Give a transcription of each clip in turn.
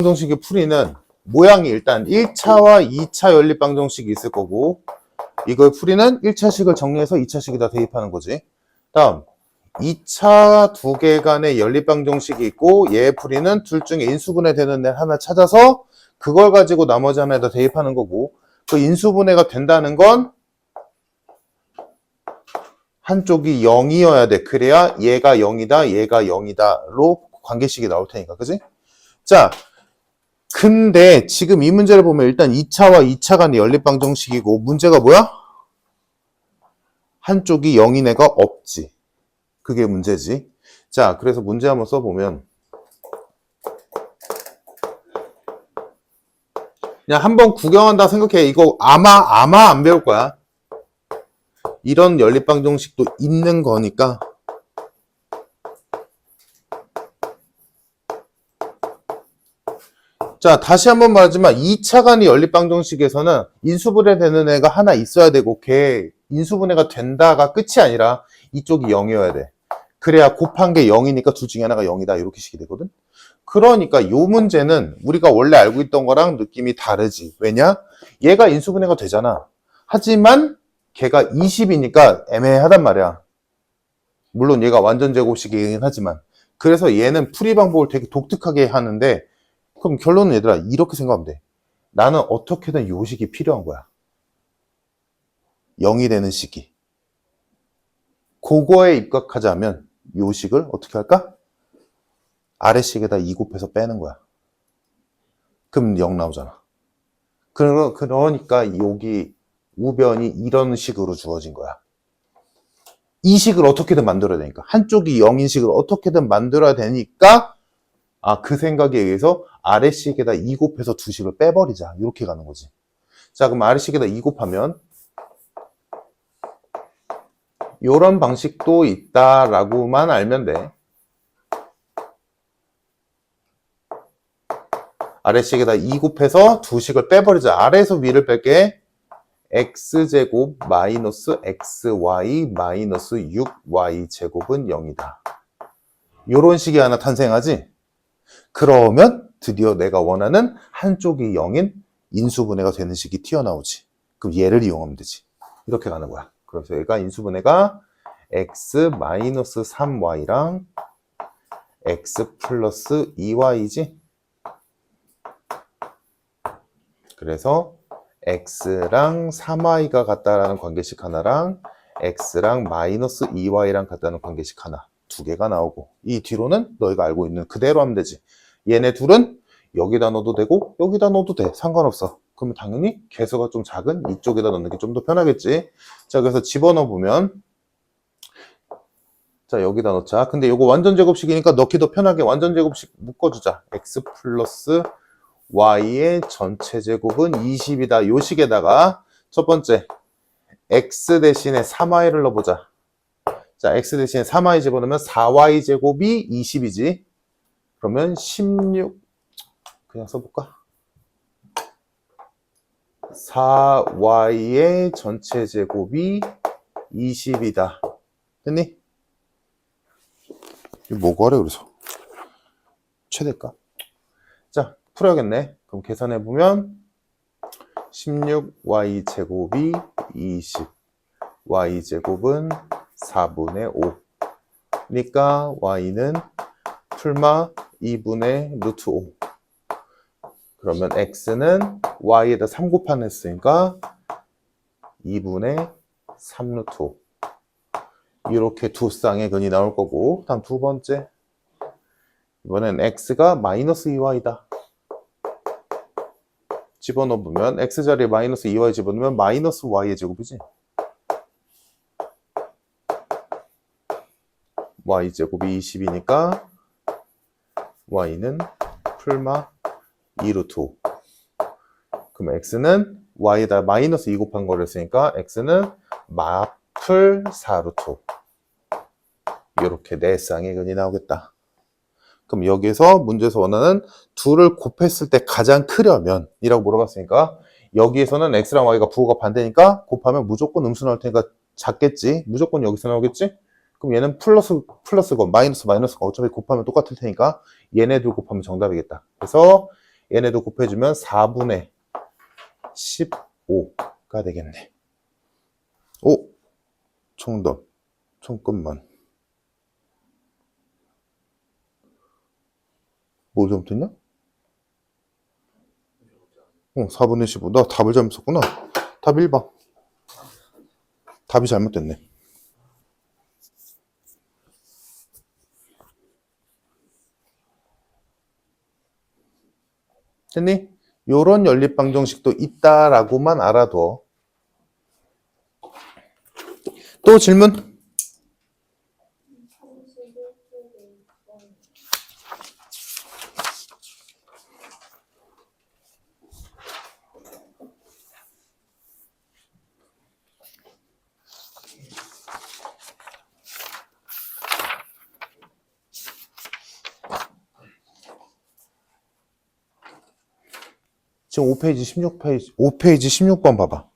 방정식의 풀이는 모양이 일단 1차와 2차 연립방정식이 있을 거고, 이걸 풀이는 1차식을 정리해서 2차식에다 대입하는 거지. 다음 2차 두 개 간의 연립방정식이 있고, 얘의 풀이는 둘 중에 인수분해 되는 애 하나 찾아서 그걸 가지고 나머지 하나에다 대입하는 거고, 그 인수분해가 된다는 건 한쪽이 0이어야 돼. 그래야 얘가 0이다, 얘가 0이다로 관계식이 나올 테니까, 그지? 자, 근데 지금 이 문제를 보면 일단 2차와 2차 간의 연립방정식이고, 문제가 뭐야? 한쪽이 0인 애가 없지. 그게 문제지. 자, 그래서 문제 한번 써보면, 그냥 한번 구경한다 생각해. 이거 아마 안 배울 거야. 이런 연립방정식도 있는 거니까. 자, 다시 한번 말하지만 2차 간의 연립방정식에서는 인수분해 되는 애가 하나 있어야 되고, 걔 인수분해가 된다가 끝이 아니라 이쪽이 0이어야 돼. 그래야 곱한 게 0이니까 둘 중에 하나가 0이다, 이렇게 식이 되거든. 그러니까 이 문제는 우리가 원래 알고 있던 거랑 느낌이 다르지. 왜냐? 얘가 인수분해가 되잖아. 하지만 걔가 20이니까 애매하단 말이야. 물론 얘가 완전 제곱식이긴 하지만. 그래서 얘는 풀이 방법을 되게 독특하게 하는데, 그럼 결론은 얘들아 이렇게 생각하면 돼. 나는 어떻게든 요 식이 필요한 거야. 0이 되는 식이. 그거에 입각하자면 요 식을 어떻게 할까? 아래식에다 2 곱해서 빼는 거야. 그럼 0 나오잖아. 그러니까 여기 우변이 이런 식으로 주어진 거야. 이 식을 어떻게든 만들어야 되니까. 한쪽이 0인 식을 어떻게든 만들어야 되니까, 그 생각에 의해서 아래식에다 2 곱해서 두 식을 빼버리자. 이렇게 가는 거지. 자, 그럼 아래식에다 2 곱하면 이런 방식도 있다라고만 알면 돼. 아래식에다 2 곱해서 두 식을 빼버리자. 아래에서 위를 뺄게. x제곱 마이너스 xy 마이너스 6y 제곱은 0이다. 이런 식이 하나 탄생하지? 그러면 드디어 내가 원하는 한쪽이 0인 인수분해가 되는 식이 튀어나오지. 그럼 얘를 이용하면 되지. 이렇게 가는 거야. 그래서 얘가 인수분해가 x 마이너스 3y랑 x 플러스 2y지. 그래서 x랑 3y가 같다라는 관계식 하나랑 x랑 마이너스 2y랑 같다는 관계식 하나, 두 개가 나오고, 이 뒤로는 너희가 알고 있는 그대로 하면 되지. 얘네 둘은 여기다 넣어도 되고 여기다 넣어도 돼. 상관없어. 그러면 당연히 개수가 좀 작은 이쪽에다 넣는 게 좀 더 편하겠지. 자, 그래서 집어넣어 보면, 자, 여기다 넣자. 근데 이거 완전 제곱식이니까 넣기 더 편하게 완전 제곱식 묶어주자. x 플러스 y의 전체 제곱은 20이다. 요 식에다가 첫 번째 x 대신에 3y를 넣어보자. 자, x 대신에 3y 집어넣으면 4y 제곱이 20이지. 그러면 16 그냥 써볼까? 4y의 전체 제곱이 20이다. 됐니? 이거 뭐고 하래 그래서 최대값. 자, 풀어야겠네. 그럼 계산해보면 16y 제곱이 20, y 제곱은 4분의 5 그러니까 y는 풀마 2분의 루트 5. 그러면 x는 y에다 3 곱환했으니까 2분의 3 루트 5. 이렇게 두 쌍의 근이 나올 거고, 다음 두 번째, 이번엔 x가 마이너스 2y다. 집어넣으면 x자리에 마이너스 2y 집어넣으면 마이너스 y의 제곱이지. y 제곱이 20이니까 y는 풀마 2 루트 5. 그럼 x는 y에다 마이너스 2 곱한 거를 했으니까 x는 마풀 4 루트 5. 이렇게 네 쌍의 근이 나오겠다. 그럼 여기서 문제에서 원하는 둘을 곱했을 때 가장 크려면 이라고 물어봤으니까, 여기에서는 x랑 y가 부호가 반대니까 곱하면 무조건 음수 나올 테니까 작겠지. 무조건 여기서 나오겠지. 그럼 얘는 플러스건 마이너스건 어차피 곱하면 똑같을 테니까 얘네들 곱하면 정답이겠다. 그래서 얘네도 곱해주면 4분의 15가 되겠네. 오! 정답. 잠깐만. 뭐 잘못했냐? 4분의 15. 나 답을 잘못 썼구나. 답 1번. 답이 잘못됐네. 됐니? 요런 연립방정식도 있다라고만 알아둬. 또 질문? 지금 5페이지 16번 봐봐.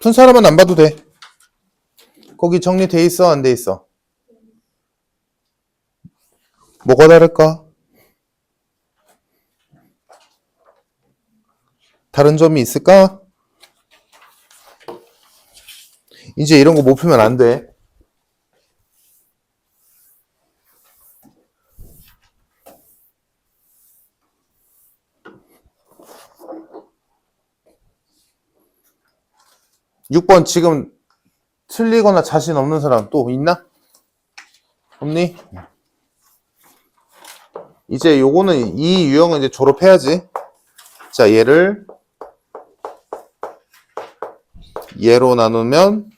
푼 사람은 안 봐도 돼. 거기 정리돼 있어, 안 돼 있어? 뭐가 다를까? 다른 점이 있을까? 이제 이런 거 못 풀면 안 돼. 육 번 지금 틀리거나 자신 없는 사람 또 있나? 없니? 이제 요거는 이 유형은 이제 졸업해야지. 자, 얘를 얘로 나누면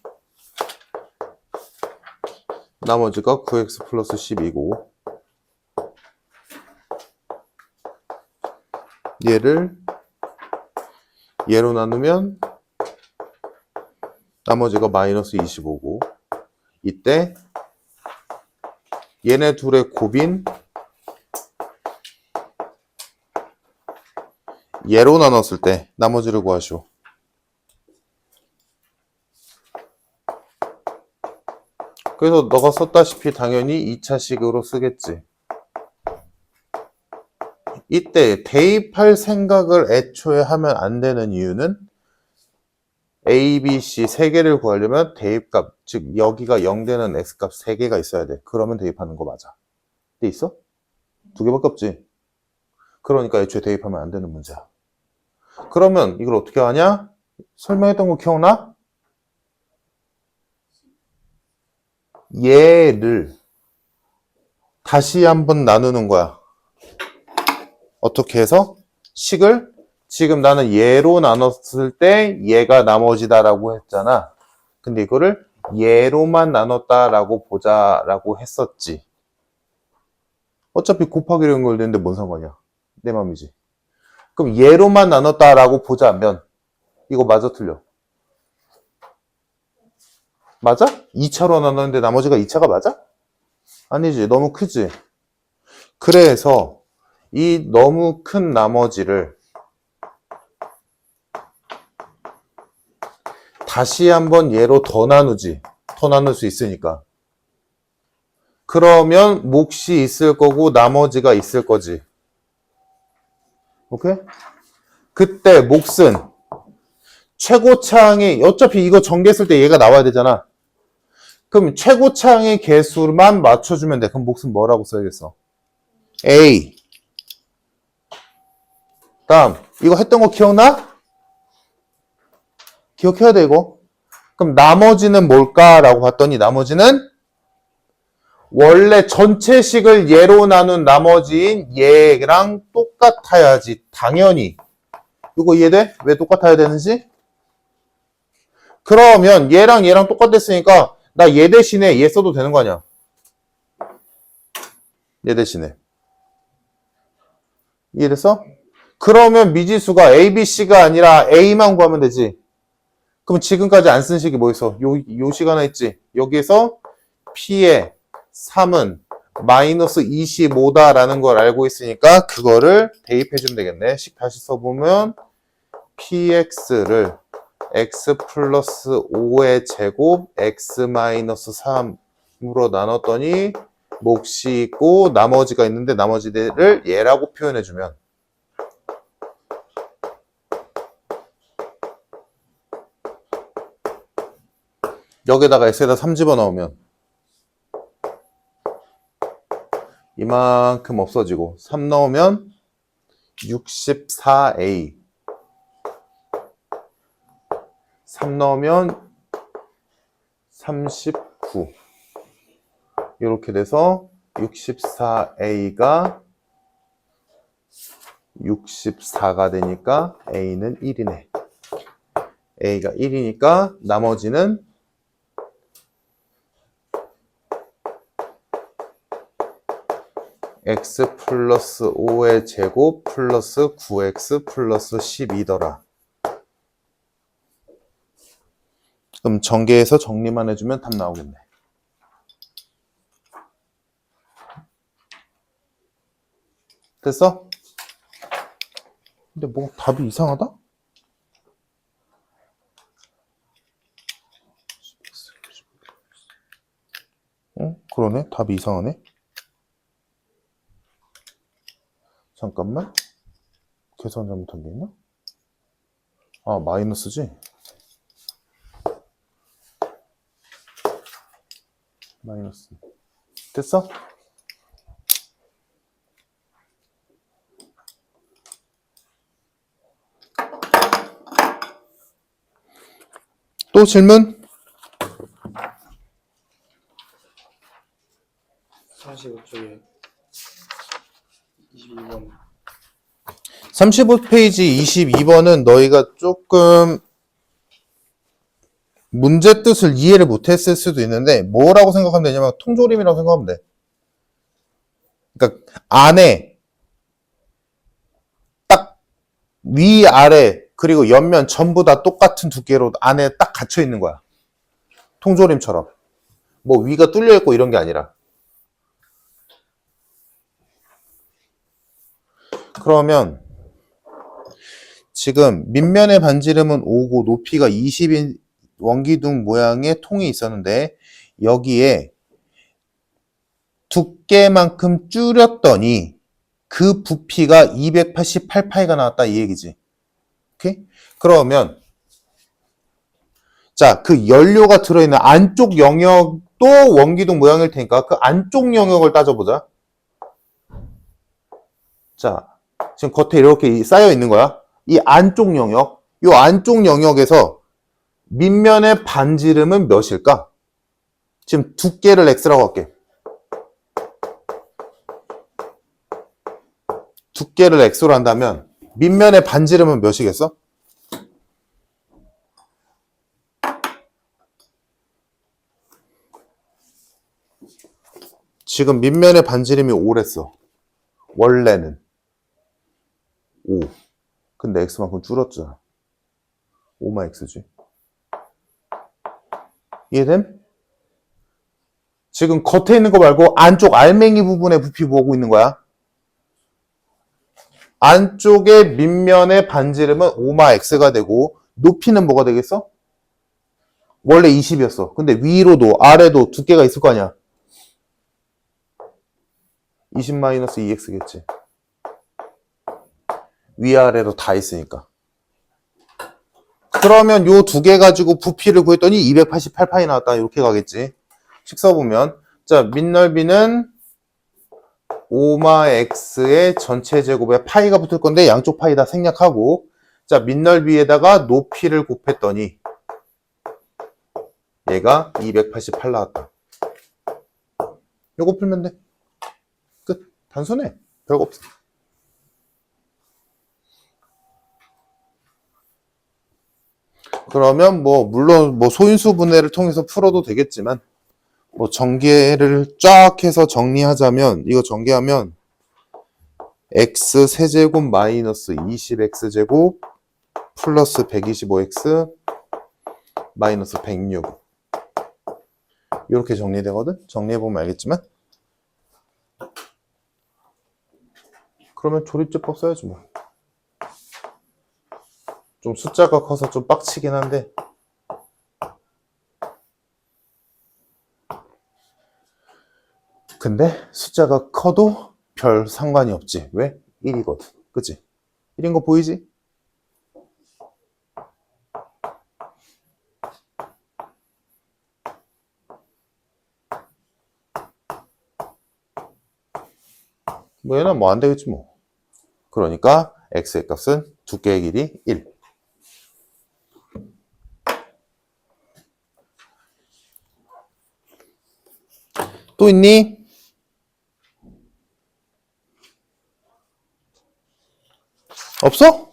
나머지가 9x 플러스 12고 얘를 얘로 나누면 나머지가 마이너스 25고 이때 얘네 둘의 곱인 얘로 나눴을 때 나머지를 구하시오. 그래서 너가 썼다시피 당연히 2차식으로 쓰겠지. 이때 대입할 생각을 애초에 하면 안 되는 이유는 A, B, C 3개를 구하려면 대입값, 즉 여기가 0 되는 X값 3개가 있어야 돼. 그러면 대입하는 거 맞아. 돼 있어? 2개밖에 없지. 그러니까 애초에 대입하면 안 되는 문제야. 그러면 이걸 어떻게 하냐? 설명했던 거 기억나? 얘를 다시 한번 나누는 거야. 어떻게 해서? 식을 지금 나는 얘로 나눴을 때 얘가 나머지다라고 했잖아. 근데 이거를 얘로만 나눴다라고 보자라고 했었지. 어차피 곱하기로 연결되는데 뭔 상관이야. 내 맘이지. 그럼 얘로만 나눴다라고 보자면 이거 맞아 틀려? 맞아? 2차로 나눴는데 나머지가 2차가 맞아? 아니지. 너무 크지? 그래서 이 너무 큰 나머지를 다시 한번 얘로 더 나누지. 더 나눌 수 있으니까. 그러면 몫이 있을 거고 나머지가 있을 거지. 오케이? 그때 몫은 최고차항이 어차피 이거 전개했을 때 얘가 나와야 되잖아. 그럼 최고차항의 개수만 맞춰주면 돼. 그럼 몫은 뭐라고 써야겠어? A. 다음 이거 했던 거 기억나? 기억해야 돼 이거. 그럼 나머지는 뭘까라고 봤더니 나머지는 원래 전체식을 얘로 나눈 나머지인 얘랑 똑같아야지. 당연히. 이거 이해돼? 왜 똑같아야 되는지? 그러면 얘랑 얘랑 똑같았으니까 나 얘 대신에 얘 써도 되는 거 아니야? 얘 대신에. 이해됐어? 그러면 미지수가 A, B, C가 아니라 A만 구하면 되지. 그럼 지금까지 안 쓴 식이 뭐 있어? 요 식 하나 있지? 여기에서 P의 3은 마이너스 25다라는 걸 알고 있으니까 그거를 대입해주면 되겠네. 식 다시 써보면 PX를 X 플러스 5의 제곱 X 마이너스 3으로 나눴더니 몫이 있고 나머지가 있는데 나머지들을 얘라고 표현해주면 여기다가 x에다 3 집어넣으면 이만큼 없어지고 3 넣으면 64a 3 넣으면 39 이렇게 돼서 64a가 64가 되니까 a는 1이네. a가 1이니까 나머지는 x 플러스 5의 제곱 플러스 9x 플러스 12더라. 그럼 전개해서 정리만 해주면 답 나오겠네. 됐어? 근데 뭐 답이 이상하다? 그러네. 답이 이상하네. 잠깐만. 계산 잘못한 게 있나? 아, 마이너스지? 마이너스. 됐어? 또 질문? 45쪽에 22번 35페이지 22번은 너희가 조금 문제 뜻을 이해를 못했을 수도 있는데 뭐라고 생각하면 되냐면 통조림이라고 생각하면 돼. 그러니까 안에 딱 위아래 그리고 옆면 전부 다 똑같은 두께로 안에 딱 갇혀 있는 거야. 통조림처럼. 뭐 위가 뚫려 있고 이런 게 아니라. 그러면 지금 밑면의 반지름은 5고 높이가 20인 원기둥 모양의 통이 있었는데 여기에 두께만큼 줄였더니 그 부피가 288파이가 나왔다 이 얘기지. 오케이? 그러면 자, 그 연료가 들어있는 안쪽 영역도 원기둥 모양일 테니까 그 안쪽 영역을 따져보자. 자, 지금 겉에 이렇게 쌓여 있는 거야. 이 안쪽 영역, 이 안쪽 영역에서 밑면의 반지름은 몇일까? 지금 두께를 x라고 할게. 두께를 x로 한다면 밑면의 반지름은 몇이겠어? 지금 밑면의 반지름이 5랬어. 원래는 5. 근데 x만큼 줄었잖아. 5마 x지. 이해됨? 지금 겉에 있는 거 말고 안쪽 알맹이 부분의 부피 보고 있는 거야. 안쪽의 밑면의 반지름은 5마 x가 되고 높이는 뭐가 되겠어? 원래 20이었어. 근데 위로도 아래도 두께가 있을 거 아니야. 20-2x겠지. 위아래로 다 있으니까. 그러면 요 두 개 가지고 부피를 구했더니 288파이 나왔다. 이렇게 가겠지. 식 써보면 자, 밑넓이는 5마 x의 전체 제곱에 파이가 붙을 건데 양쪽 파이 다 생략하고 자, 밑넓이에다가 높이를 곱했더니 얘가 288 나왔다. 요거 풀면 돼. 끝. 단순해. 별거 없어. 그러면 뭐 물론 뭐 소인수 분해를 통해서 풀어도 되겠지만 뭐 전개를 쫙 해서 정리하자면 이거 전개하면 x 세제곱 마이너스 20x제곱 플러스 125x 마이너스 106 이렇게 정리되거든? 정리해보면 알겠지만 그러면 조립제법 써야지 뭐. 좀 숫자가 커서 좀 빡치긴 한데 근데 숫자가 커도 별 상관이 없지. 왜? 1이거든. 그치? 1인 거 보이지? 뭐 얘는 뭐 안 되겠지 뭐. 그러니까 x의 값은 두께의 길이 1. 또 있니? 없어?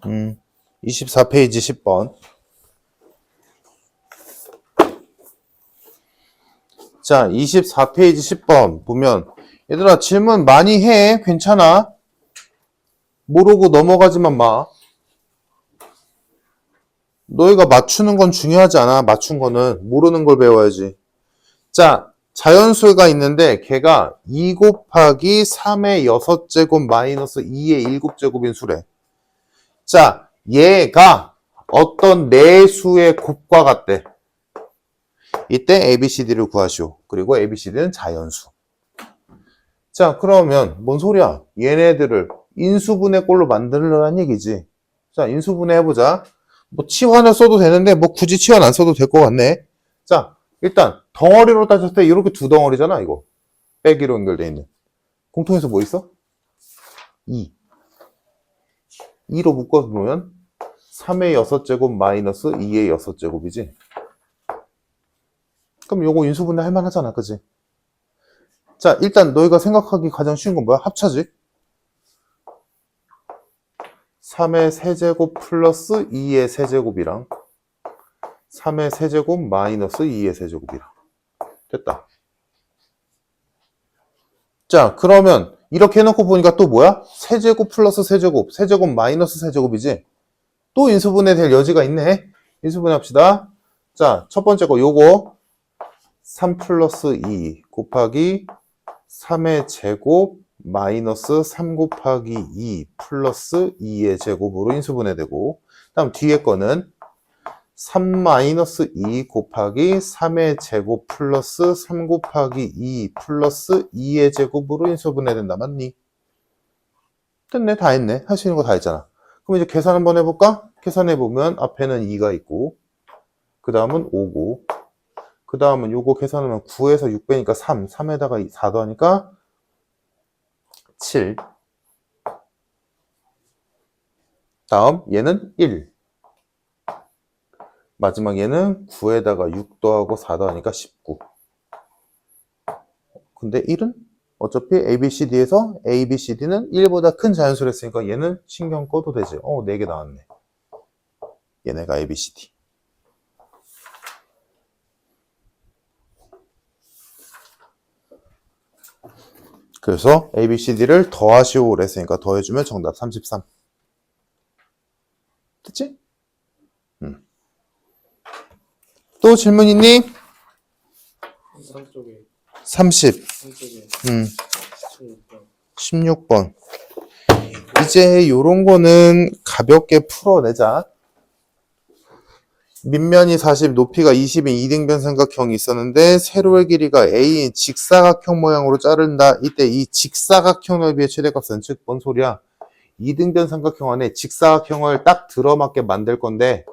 음, 24페이지 10번. 자, 24페이지 10번 보면 얘들아 질문 많이 해. 괜찮아. 모르고 넘어가지만 마. 너희가 맞추는 건 중요하지 않아. 맞춘 거는 모르는 걸 배워야지. 자, 자연수가 있는데 걔가 2 곱하기 3의 6제곱 마이너스 2의 7제곱인 수래. 자, 얘가 어떤 내수의 곱과 같대. 이때 ABCD를 구하시오. 그리고 ABCD는 자연수. 자, 그러면 뭔 소리야? 얘네들을 인수분해 꼴로 만들려는 얘기지. 자, 인수분해 해보자. 뭐 치환을 써도 되는데 뭐 굳이 치환 안 써도 될 것 같네. 자, 일단 덩어리로 따졌을 때 이렇게 두 덩어리잖아, 이거. 빼기로 연결돼 있는. 공통에서 뭐 있어? 2. 2로 묶어보면 3의 6제곱 마이너스 2의 6제곱이지. 그럼 요거 인수분해 할 만하잖아, 그지? 자, 일단 너희가 생각하기 가장 쉬운 건 뭐야? 합차지. 3의 세제곱 플러스 2의 세제곱이랑 3의 세제곱 마이너스 2의 세제곱이랑 됐다. 자, 그러면 이렇게 해놓고 보니까 또 뭐야? 세제곱 플러스 세제곱, 세제곱 마이너스 세제곱이지. 또 인수분해 될 여지가 있네. 인수분해 합시다. 자, 첫 번째 거 요거 3 플러스 2 곱하기 3의 제곱 마이너스 3 곱하기 2 플러스 2의 제곱으로 인수분해되고, 다음 뒤에 거는 3 마이너스 2 곱하기 3의 제곱 플러스 3 곱하기 2 플러스 2의 제곱으로 인수분해된다. 맞니? 됐네. 다 했네. 할 수 있는 거 다 했잖아. 그럼 이제 계산 한번 해볼까? 계산해보면 앞에는 2가 있고 그 다음은 5고 그 다음은 요거 계산하면 9에서 6 빼니까 3, 3에다가 4 더하니까 7. 다음 얘는 1. 마지막 얘는 9에다가 6 더하고 4 더하니까 19. 근데 1은 어차피 ABCD에서 ABCD는 1보다 큰 자연수를 했으니까 얘는 신경 꺼도 되지. 4개 나왔네. 얘네가 ABCD. 그래서 ABCD를 더하시오 그랬으니까 더해주면 정답 33. 됐지? 또 질문 있니? 30. 16번. 이제 요런 거는 가볍게 풀어내자. 밑면이 40, 높이가 20인 이등변 삼각형이 있었는데 세로의 길이가 A인 직사각형 모양으로 자른다. 이때 이 직사각형 넓이의 최대값은, 즉 뭔 소리야? 이등변 삼각형 안에 직사각형을 딱 들어맞게 만들 건데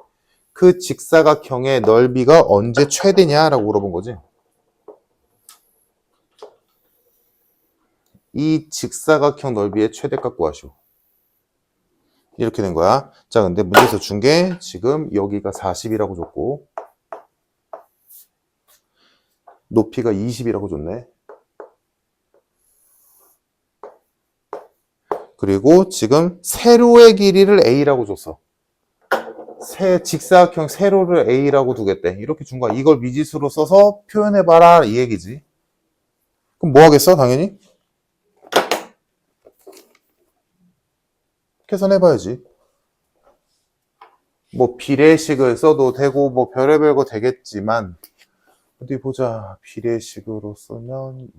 그 직사각형의 넓이가 언제 최대냐라고 물어본 거지. 이 직사각형 넓이의 최대값 구하시오. 이렇게 된 거야. 자, 근데 문제에서 준 게 지금 여기가 40이라고 줬고 높이가 20이라고 줬네. 그리고 지금 세로의 길이를 A라고 줬어. 직사각형 세로를 A라고 두겠대. 이렇게 준 거야. 이걸 미지수로 써서 표현해봐라 이 얘기지. 그럼 뭐 하겠어? 당연히 계산해봐야지. 뭐 비례식을 써도 되고 뭐 별의별 거 되겠지만 어디 보자. 비례식으로 쓰면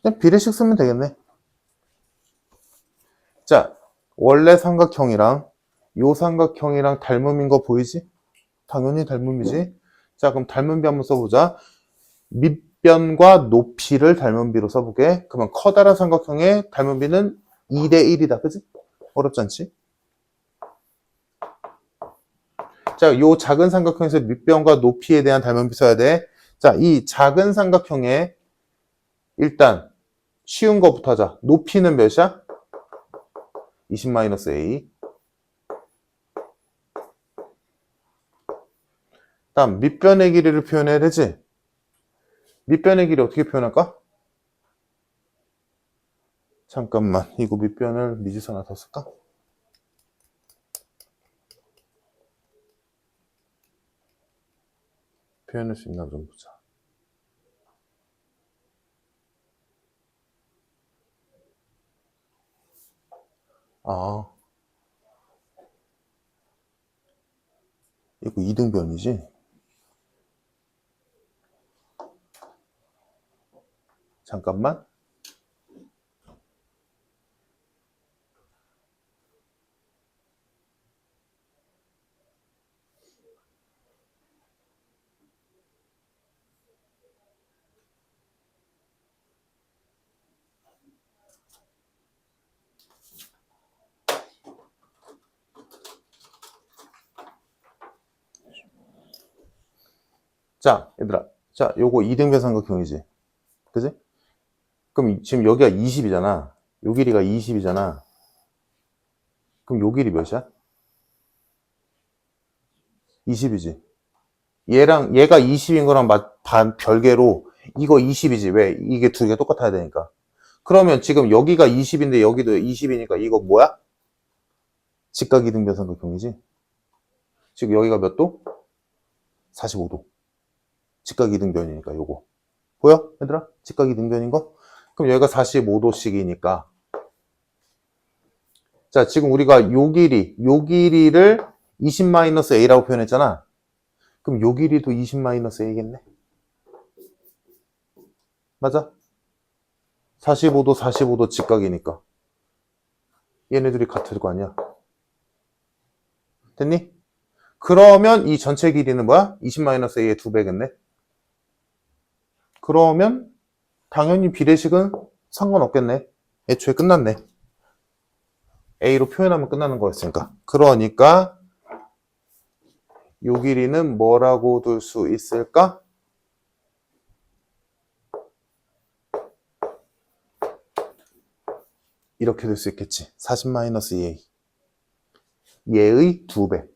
그냥 비례식 쓰면 되겠네. 자, 원래 삼각형이랑 요 삼각형이랑 닮음인 거 보이지? 당연히 닮음이지. 자, 그럼 닮음비 한번 써보자. 밑변과 높이를 닮음비로 써보게. 그러면 커다란 삼각형의 닮음비는 2대 1이다. 그지? 어렵지 않지? 자, 요 작은 삼각형에서 밑변과 높이에 대한 닮음비 써야 돼. 자, 이 작은 삼각형에 일단 쉬운 거부터 하자. 높이는 몇이야? 20-a. 다음 밑변의 길이를 표현해야 되지? 밑변의 길이 어떻게 표현할까? 잠깐만, 이거 밑변을 미지선 하나 더 쓸까? 표현할 수 있나 좀 보자. 아, 이거 이등변이지? 잠깐만. 자, 얘들아. 자, 요거 이등변 삼각형이지. 그지? 그럼 지금 여기가 20이잖아. 요 길이가 20이잖아. 그럼 요 길이 몇이야? 20이지. 얘가 20인 거랑 별개로 이거 20이지. 왜? 이게 두 개가 똑같아야 되니까. 그러면 지금 여기가 20인데 여기도 20이니까 이거 뭐야? 직각 이등변 삼각형이지. 지금 여기가 몇 도? 45도. 직각 이등변이니까 요거. 보여? 얘들아? 직각 이등변인 거? 그럼 여기가 45도씩이니까. 자, 지금 우리가 요 길이를 20-a라고 표현했잖아. 그럼 요 길이도 20-a겠네. 맞아? 45도 직각이니까. 얘네들이 같을 거 아니야. 됐니? 그러면 이 전체 길이는 뭐야? 20-a의 2배겠네. 그러면 당연히 비례식은 상관없겠네. 애초에 끝났네. a로 표현하면 끝나는 거였으니까. 그러니까 요 길이는 뭐라고 둘 수 있을까? 이렇게 될 수 있겠지. 40-2a. 얘의 2배.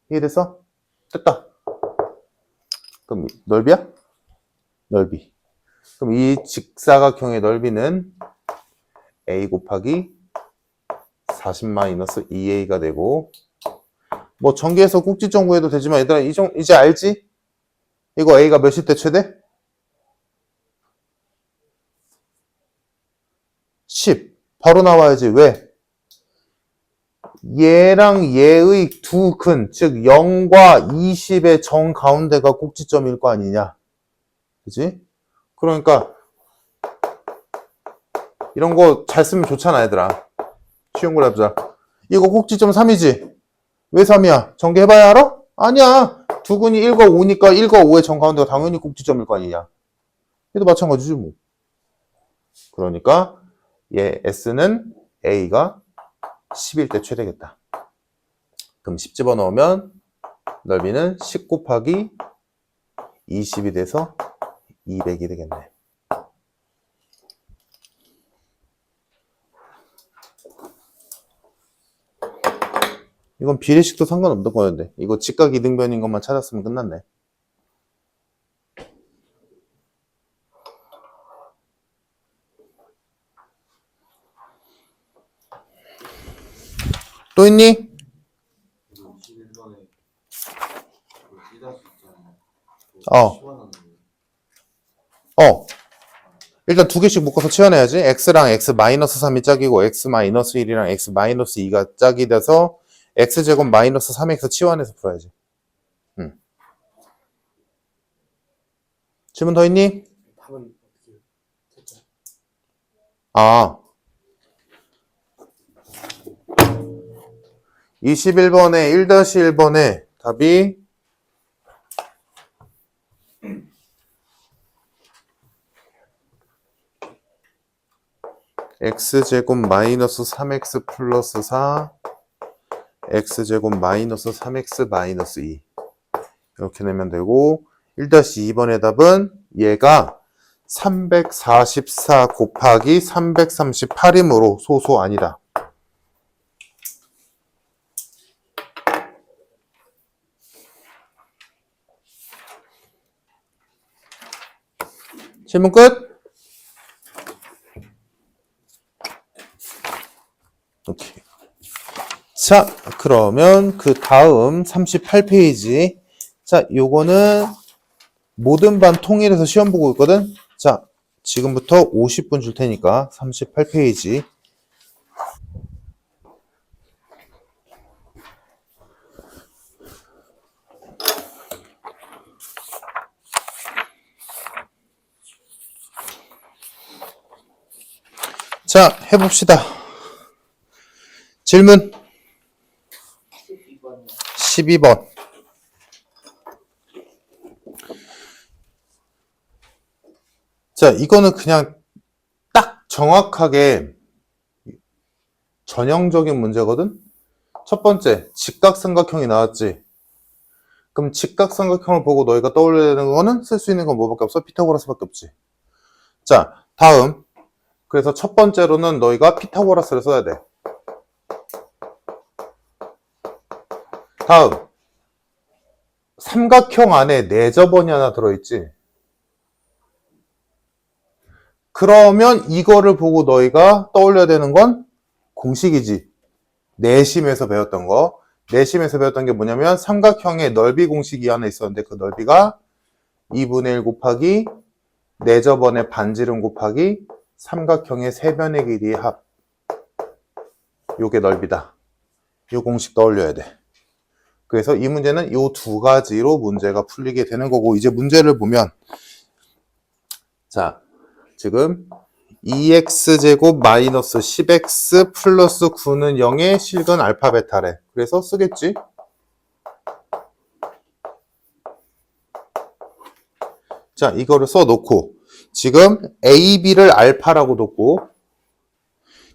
이해돼서? 됐다. 그럼 넓이야? 넓이. 그럼 이 직사각형의 넓이는 a 곱하기 40-2a가 되고, 뭐 전개해서 꼭지점 구해도 되지만 얘들아 이제 알지? 이거 a가 몇일 때 최대? 10. 바로 나와야지. 왜? 얘랑 얘의 두 근, 즉 0과 20의 정 가운데가 꼭지점일 거 아니냐. 그지? 그러니까 이런 거 잘 쓰면 좋잖아, 얘들아. 쉬운 걸 해보자. 이거 꼭지점 3이지? 왜 3이야? 전개해봐야 알아? 아니야. 두 근이 1과 5니까 1과 5의 정 가운데가 당연히 꼭지점일 거 아니냐. 얘도 마찬가지지 뭐. 그러니까 얘 S는 A가 10일 때 최대겠다. 그럼 10 집어넣으면 넓이는 10 곱하기 20이 돼서 200이 되겠네. 이건 비례식도 상관없는 거였는데 이거 직각 이등변인 것만 찾았으면 끝났네. 또 있니? 일단 두 개씩 묶어서 치환해야지. x랑 x-3이 짝이고 x-1이랑 x-2가 짝이 돼서 x제곱 마이너스 3x 치환해서 풀어야지. 질문 더 있니? 답은 어떻게 해요? 아, 21번에 1-1번에 답이 x제곱 마이너스 3x 플러스 4 x제곱 마이너스 3x 마이너스 2 이렇게 내면 되고 1-2번의 답은 얘가 344 곱하기 338이므로 소소 아니다. 질문 끝? 오케이. 자, 그러면 그 다음 38페이지. 자, 요거는 모든 반 통일해서 시험 보고 있거든? 자, 지금부터 50분 줄 테니까 38페이지. 자, 해봅시다. 질문 12번. 자, 이거는 그냥 딱 정확하게 전형적인 문제거든? 첫 번째, 직각삼각형이 나왔지? 그럼 직각삼각형을 보고 너희가 떠올려야 되는 거는 쓸 수 있는 건 뭐밖에 없어? 피타고라스밖에 없지. 자, 다음. 그래서 첫 번째로는 너희가 피타고라스를 써야 돼. 다음. 삼각형 안에 내저번이 하나 들어있지? 그러면 이거를 보고 너희가 떠올려야 되는 건 공식이지. 내심에서 배웠던 거. 내심에서 배웠던 게 뭐냐면 삼각형의 넓이 공식이 하나 있었는데 그 넓이가 2분의 1 곱하기 내저번의 반지름 곱하기 삼각형의 세변의 길이의 합. 요게 넓이다. 요 공식 떠올려야 돼. 그래서 이 문제는 요 두 가지로 문제가 풀리게 되는 거고 이제 문제를 보면 자, 지금 2x제곱 마이너스 10x 플러스 9는 0의 실근 알파 베타래. 그래서 쓰겠지? 자, 이거를 써놓고 지금 a, b를 알파라고 뒀고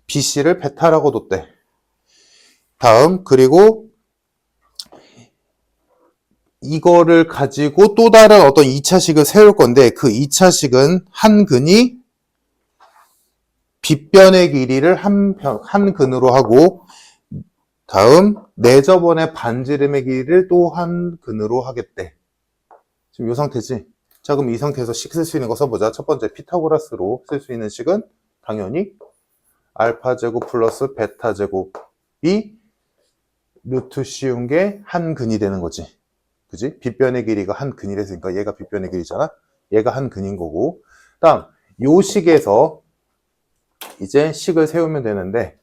b, c를 베타라고 뒀대. 다음 그리고 이거를 가지고 또 다른 어떤 2차식을 세울 건데 그 2차식은 한 근이 빗변의 길이를 한 근으로 하고 다음 내저번의 반지름의 길이를 또 한 근으로 하겠대. 지금 이 상태지? 자, 그럼 이 상태에서 식 쓸 수 있는 거 써보자. 첫 번째 피타고라스로 쓸 수 있는 식은 당연히 알파 제곱 플러스 베타 제곱이 루트 씌운 게 한 근이 되는 거지. 그지? 빗변의 길이가 한 근이랬으니까 얘가 빗변의 길이잖아. 얘가 한 근인 거고. 다음 요 식에서 이제 식을 세우면 되는데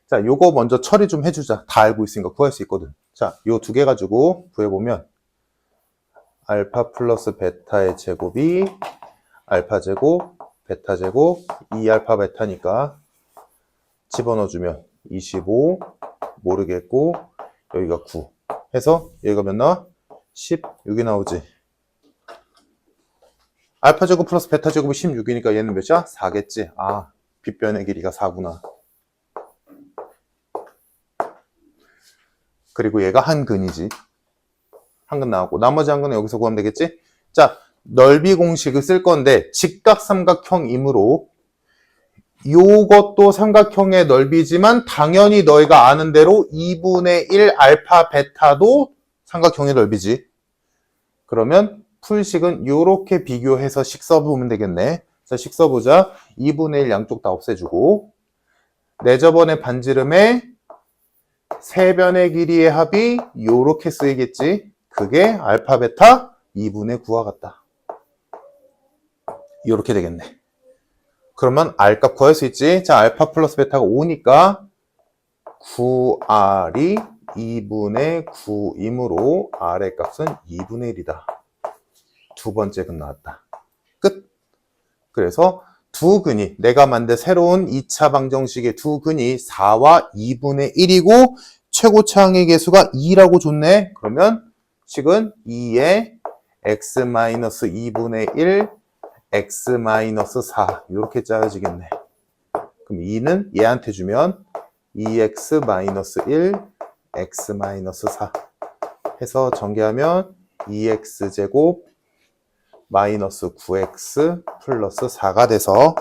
자, 요거 먼저 처리 좀 해주자. 다 알고 있으니까 구할 수 있거든. 자, 요 두 개 가지고 구해보면 알파 플러스 베타의 제곱이 알파 제곱, 베타 제곱, 2알파 베타니까 집어넣어주면 25 모르겠고 여기가 9 해서 여기가 몇 나와? 10 여기 나오지. 알파 제곱 플러스 베타 제곱이 16이니까 얘는 몇이야? 4겠지. 아, 빗변의 길이가 4구나. 그리고 얘가 한 근이지. 한 근 나왔고 나머지 한 근은 여기서 구하면 되겠지? 자, 넓이 공식을 쓸 건데 직각삼각형이므로 요것도 삼각형의 넓이지만 당연히 너희가 아는 대로 2분의 1 알파 베타도 삼각형의 넓이지. 그러면 풀식은 요렇게 비교해서 식 써보면 되겠네. 자, 식 써보자. 2분의 1 양쪽 다 없애주고 내저번의 반지름에 세변의 길이의 합이 요렇게 쓰이겠지. 그게 알파 베타 2분의 9와 같다. 요렇게 되겠네. 그러면 R 값 구할 수 있지. 자, 알파 플러스 베타가 5니까 9R이 2분의 9이므로 R의 값은 2분의 1이다. 두 번째 근 나왔다. 끝. 그래서 두 근이, 내가 만든 새로운 2차 방정식의 두 근이 4와 2분의 1이고 최고차항의 개수가 2라고 줬네. 그러면 식은 2의 x-2분의 1, x-4 이렇게 짜여지겠네. 그럼 2는 얘한테 주면 2x-1, x-4 해서 전개하면 2x제곱 마이너스 9x 플러스 4가 돼서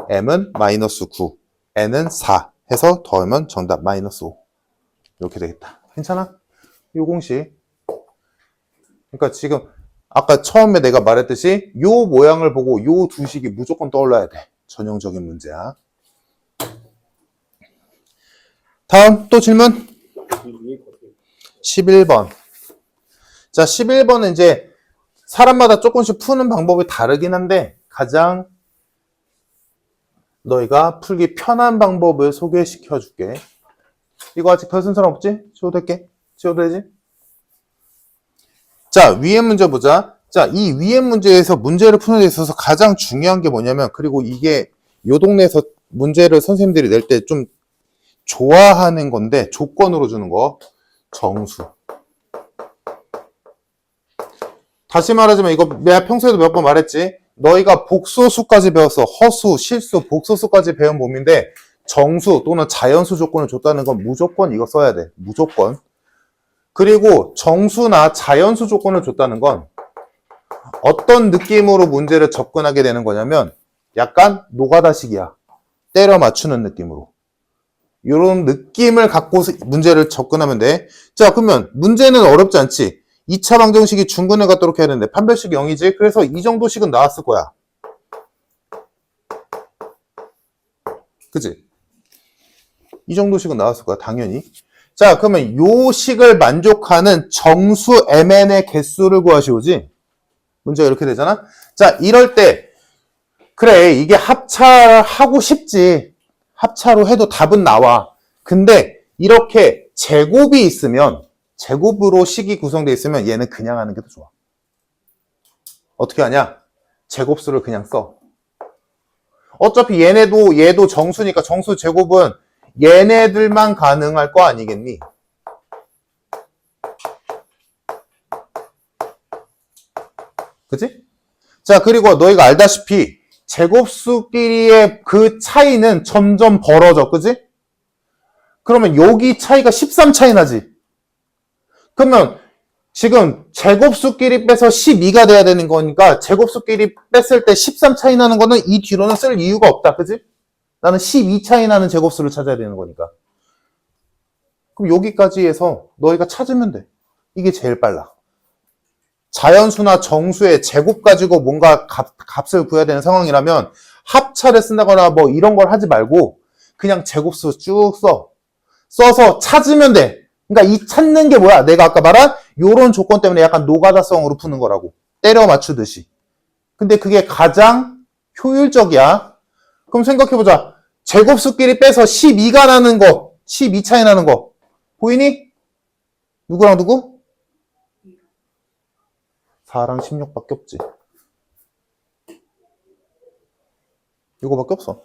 m은 마이너스 9, n은 4 해서 더하면 정답 마이너스 5 이렇게 되겠다. 괜찮아? 요 공식. 그러니까 지금 아까 처음에 내가 말했듯이 요 모양을 보고 요 두 식이 무조건 떠올라야 돼. 전형적인 문제야. 다음 또 질문 11번. 자, 11번은 이제 사람마다 조금씩 푸는 방법이 다르긴 한데 가장 너희가 풀기 편한 방법을 소개시켜 줄게. 이거 아직 별 쓴 사람 없지? 지워도 될게? 지워도 되지? 자, 위에 문제 보자. 자, 이 위에 문제에서 문제를 푸는 데 있어서 가장 중요한 게 뭐냐면, 그리고 이게 요 동네에서 문제를 선생님들이 낼 때 좀 좋아하는 건데 조건으로 주는 거. 정수. 다시 말하자면 이거 내가 평소에도 몇 번 말했지. 너희가 복소수까지 배웠어. 허수, 실수, 복소수까지 배운 몸인데 정수 또는 자연수 조건을 줬다는 건 무조건 이거 써야 돼. 무조건. 그리고 정수나 자연수 조건을 줬다는 건 어떤 느낌으로 문제를 접근하게 되는 거냐면 약간 노가다식이야. 때려 맞추는 느낌으로. 이런 느낌을 갖고 문제를 접근하면 돼. 자, 그러면 문제는 어렵지 않지. 2차 방정식이 중근을 갖도록 해야 되는데 판별식이 0이지. 그래서 이 정도식은 나왔을 거야. 그치? 이 정도식은 나왔을 거야. 당연히. 자, 그러면 요 식을 만족하는 정수 mn의 개수를 구하시오지. 문제가 이렇게 되잖아. 자, 이럴 때 그래, 이게 합차하고 싶지. 합차로 해도 답은 나와. 근데 이렇게 제곱이 있으면, 제곱으로 식이 구성되어 있으면 얘는 그냥 하는 게 더 좋아. 어떻게 하냐? 제곱수를 그냥 써. 어차피 얘도 정수니까 정수 제곱은 얘네들만 가능할 거 아니겠니? 그치? 자, 그리고 너희가 알다시피 제곱수끼리의 그 차이는 점점 벌어져. 그치? 그러면 여기 차이가 13 차이 나지? 그러면 지금 제곱수끼리 빼서 12가 돼야 되는 거니까 제곱수끼리 뺐을 때 13 차이 나는 거는 이 뒤로는 쓸 이유가 없다. 그치? 나는 12 차이 나는 제곱수를 찾아야 되는 거니까. 그럼 여기까지 해서 너희가 찾으면 돼. 이게 제일 빨라. 자연수나 정수의 제곱 가지고 뭔가 값을 구해야 되는 상황이라면 합차를 쓴다거나 뭐 이런 걸 하지 말고 그냥 제곱수 쭉 써. 써서 찾으면 돼. 그러니까 이 찾는 게 뭐야? 내가 아까 말한 요런 조건 때문에 약간 노가다성으로 푸는 거라고. 때려 맞추듯이. 근데 그게 가장 효율적이야. 그럼 생각해보자. 제곱수끼리 빼서 12가 나는 거, 12 차이 나는 거. 보이니? 누구랑 누구? 4랑 16밖에 없지. 이거밖에 없어.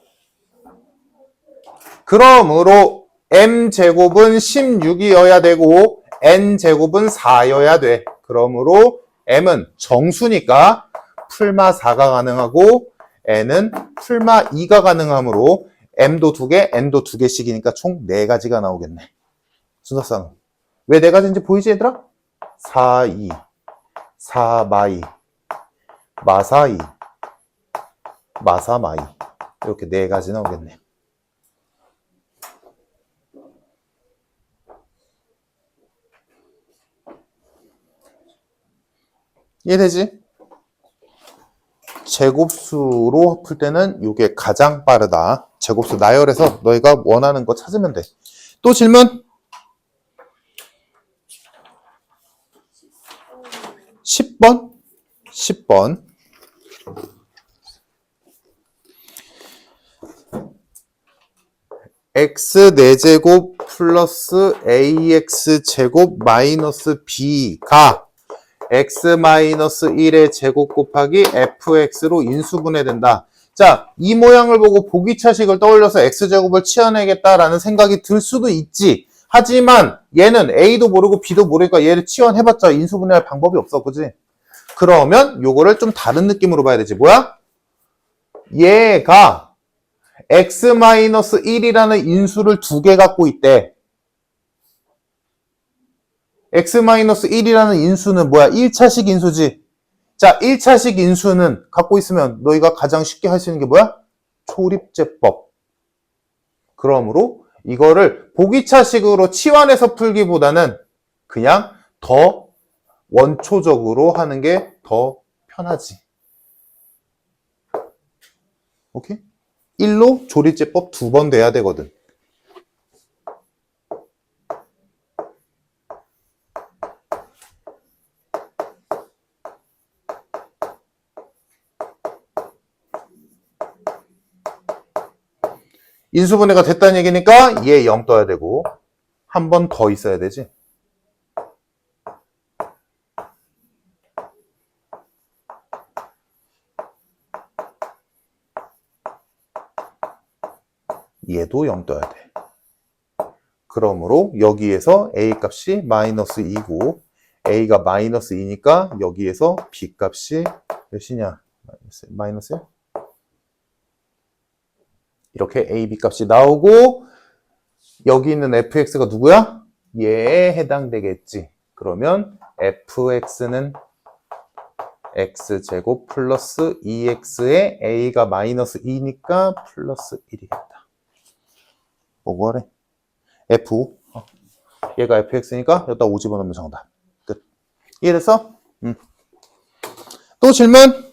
그러므로 m제곱은 16이어야 되고 n제곱은 4여야 돼. 그러므로 m은 정수니까 풀마 4가 가능하고 n은 풀마 2가 가능하므로 m도 2개, n도 2개씩이니까 총 4가지가 나오겠네. 순서상. 왜 4가지인지 보이지 얘들아? 4, 2, 4, 마2, 마4, 2, 마4, 마2 이렇게 4가지 나오겠네. 이해되지? 제곱수로 풀 때는 이게 가장 빠르다. 제곱수 나열해서 너희가 원하는 거 찾으면 돼. 또 질문? 10번? 10번. x 4제곱 플러스 ax제곱 마이너스 b가 x-1의 제곱 곱하기 fx로 인수분해된다. 자, 이 모양을 보고 보기차식을 떠올려서 x제곱을 치환해야겠다라는 생각이 들 수도 있지. 하지만 얘는 a도 모르고 b도 모르니까 얘를 치환해봤자 인수분해할 방법이 없어. 그지? 그러면 요거를 좀 다른 느낌으로 봐야 되지. 뭐야? 얘가 x-1이라는 인수를 두 개 갖고 있대. x-1이라는 인수는 뭐야? 1차식 인수지. 자, 1차식 인수는 갖고 있으면 너희가 가장 쉽게 할 수 있는 게 뭐야? 초립제법. 그러므로 이거를 보기차식으로 치환해서 풀기보다는 그냥 더 원초적으로 하는 게 더 편하지. 오케이? 1로 조립제법 2번 돼야 되거든. 인수분해가 됐다는 얘기니까 얘 0 떠야 되고 한 번 더 있어야 되지. 얘도 0 떠야 돼. 그러므로 여기에서 a 값이 마이너스 2고 a가 마이너스 2니까 여기에서 b 값이 몇이냐? 마이너스요? 이렇게 a, b 값이 나오고 여기 있는 fx가 누구야? 얘에 해당되겠지. 그러면 fx는 x제곱 플러스 2x에 a가 마이너스 2니까 플러스 1이겠다. 뭐고 하래? f 얘가 fx니까 여기다 5 집어넣으면 정답. 끝. 이해됐어? 또 질문?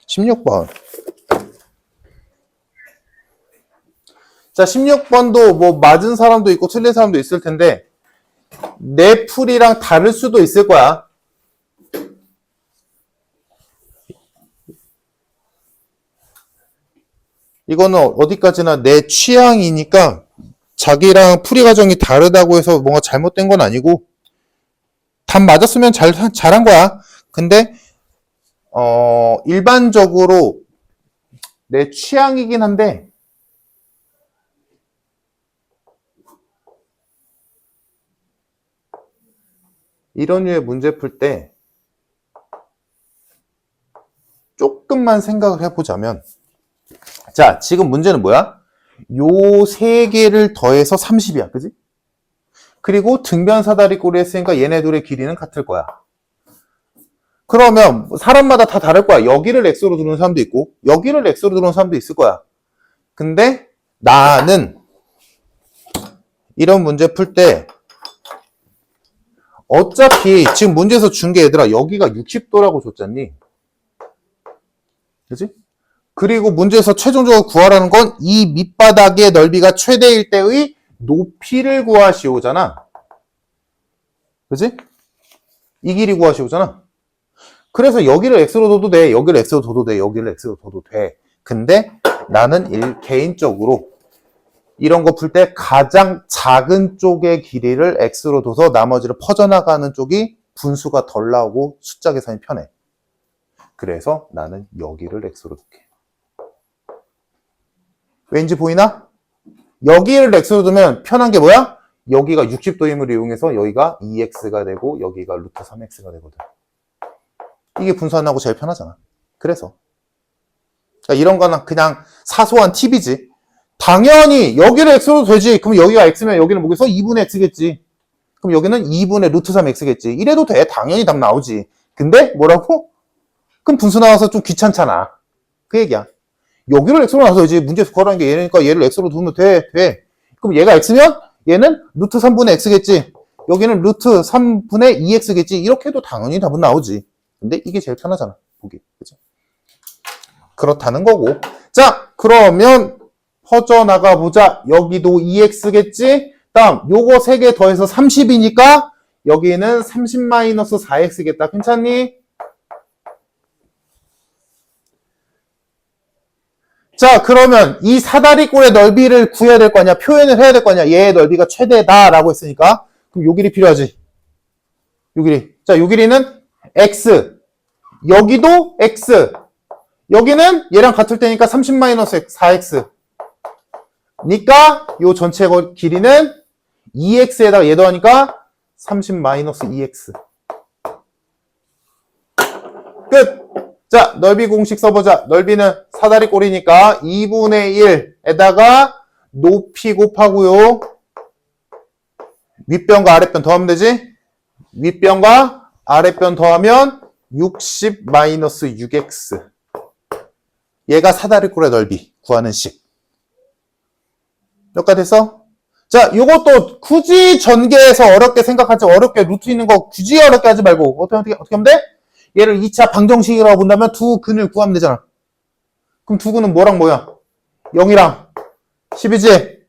16번. 자, 16번도 뭐 맞은 사람도 있고 틀린 사람도 있을 텐데 내 풀이랑 다를 수도 있을 거야. 이거는 어디까지나 내 취향이니까 자기랑 풀이 과정이 다르다고 해서 뭔가 잘못된 건 아니고 답 맞았으면 잘한 거야. 근데 일반적으로 내 취향이긴 한데 이런 류의 문제 풀 때 조금만 생각을 해보자면 자, 지금 문제는 뭐야? 요 세 개를 더해서 30이야. 그지? 그리고 등변 사다리꼴을 했으니까 얘네 둘의 길이는 같을 거야. 그러면 사람마다 다 다를 거야. 여기를 x로 두는 사람도 있고 여기를 x로 두는 사람도 있을 거야. 근데 나는 이런 문제 풀 때 어차피 지금 문제에서 준 게 얘들아 여기가 60도라고 줬잖니. 그지? 그리고 문제에서 최종적으로 구하라는 건 이 밑바닥의 넓이가 최대일 때의 높이를 구하시오잖아. 그지? 이 길이 구하시오잖아. 그래서 여기를 x로 둬도 돼. 여기를 x로 둬도 돼. 여기를 x로 둬도 돼. 근데 나는 개인적으로 이런 거 풀 때 가장 작은 쪽의 길이를 x로 둬서 나머지를 퍼져나가는 쪽이 분수가 덜 나오고 숫자 계산이 편해. 그래서 나는 여기를 x로 둘게. 왠지 보이나? 여기를 x로 두면 편한 게 뭐야? 여기가 60도 힘을 이용해서 여기가 2x가 되고 여기가 루트 3x가 되거든. 이게 분수 안 나고 제일 편하잖아. 그래서 그러니까 이런 거는 그냥 사소한 팁이지. 당연히 여기를 x로 되지. 그럼 여기가 x면 여기는 뭐겠어? 2분의 x겠지. 그럼 여기는 2분의 루트 3x겠지. 이래도 돼. 당연히 답 나오지. 근데 뭐라고? 그럼 분수 나와서 좀 귀찮잖아. 그 얘기야. 여기를 x로 나눠야지. 문제에서 구하라는 게 얘니까 얘를 x로 두면 돼. 그럼 얘가 x면 얘는 루트 3분의 x겠지. 여기는 루트 3분의 2x겠지. 이렇게 해도 당연히 답은 나오지. 근데 이게 제일 편하잖아. 보기. 그죠? 그렇다는 거고. 자, 그러면 퍼져나가 보자. 여기도 2x겠지? 다음, 요거 3개 더해서 30이니까 여기는 30-4x겠다. 괜찮니? 자, 그러면 이 사다리꼴의 넓이를 구해야 될 거 아니야? 표현을 해야 될 거 아니야? 얘의 넓이가 최대다라고 했으니까. 그럼 요 길이 필요하지. 요 길이. 자, 요 길이는 x. 여기도 x. 여기는 얘랑 같을 테니까 30-4x. 니까 요 전체 길이는 2x에다가 얘도 하니까 30-2x. 끝! 자, 넓이 공식 써보자. 넓이는 사다리 꼴이니까 2분의 1에다가 높이 곱하고요. 윗변과 아랫변 더하면 되지? 윗변과 아랫변 더하면 60-6x. 얘가 사다리 꼴의 넓이 구하는 식. 여기까지 됐어? 자, 요것도 굳이 전개해서 어렵게 생각하지, 어렵게 루트 있는 거 굳이 어렵게 하지 말고 어떻게 하면 돼? 얘를 2차 방정식이라고 본다면 두 근을 구하면 되잖아. 그럼 두 근은 뭐랑 뭐야? 0이랑 10이지?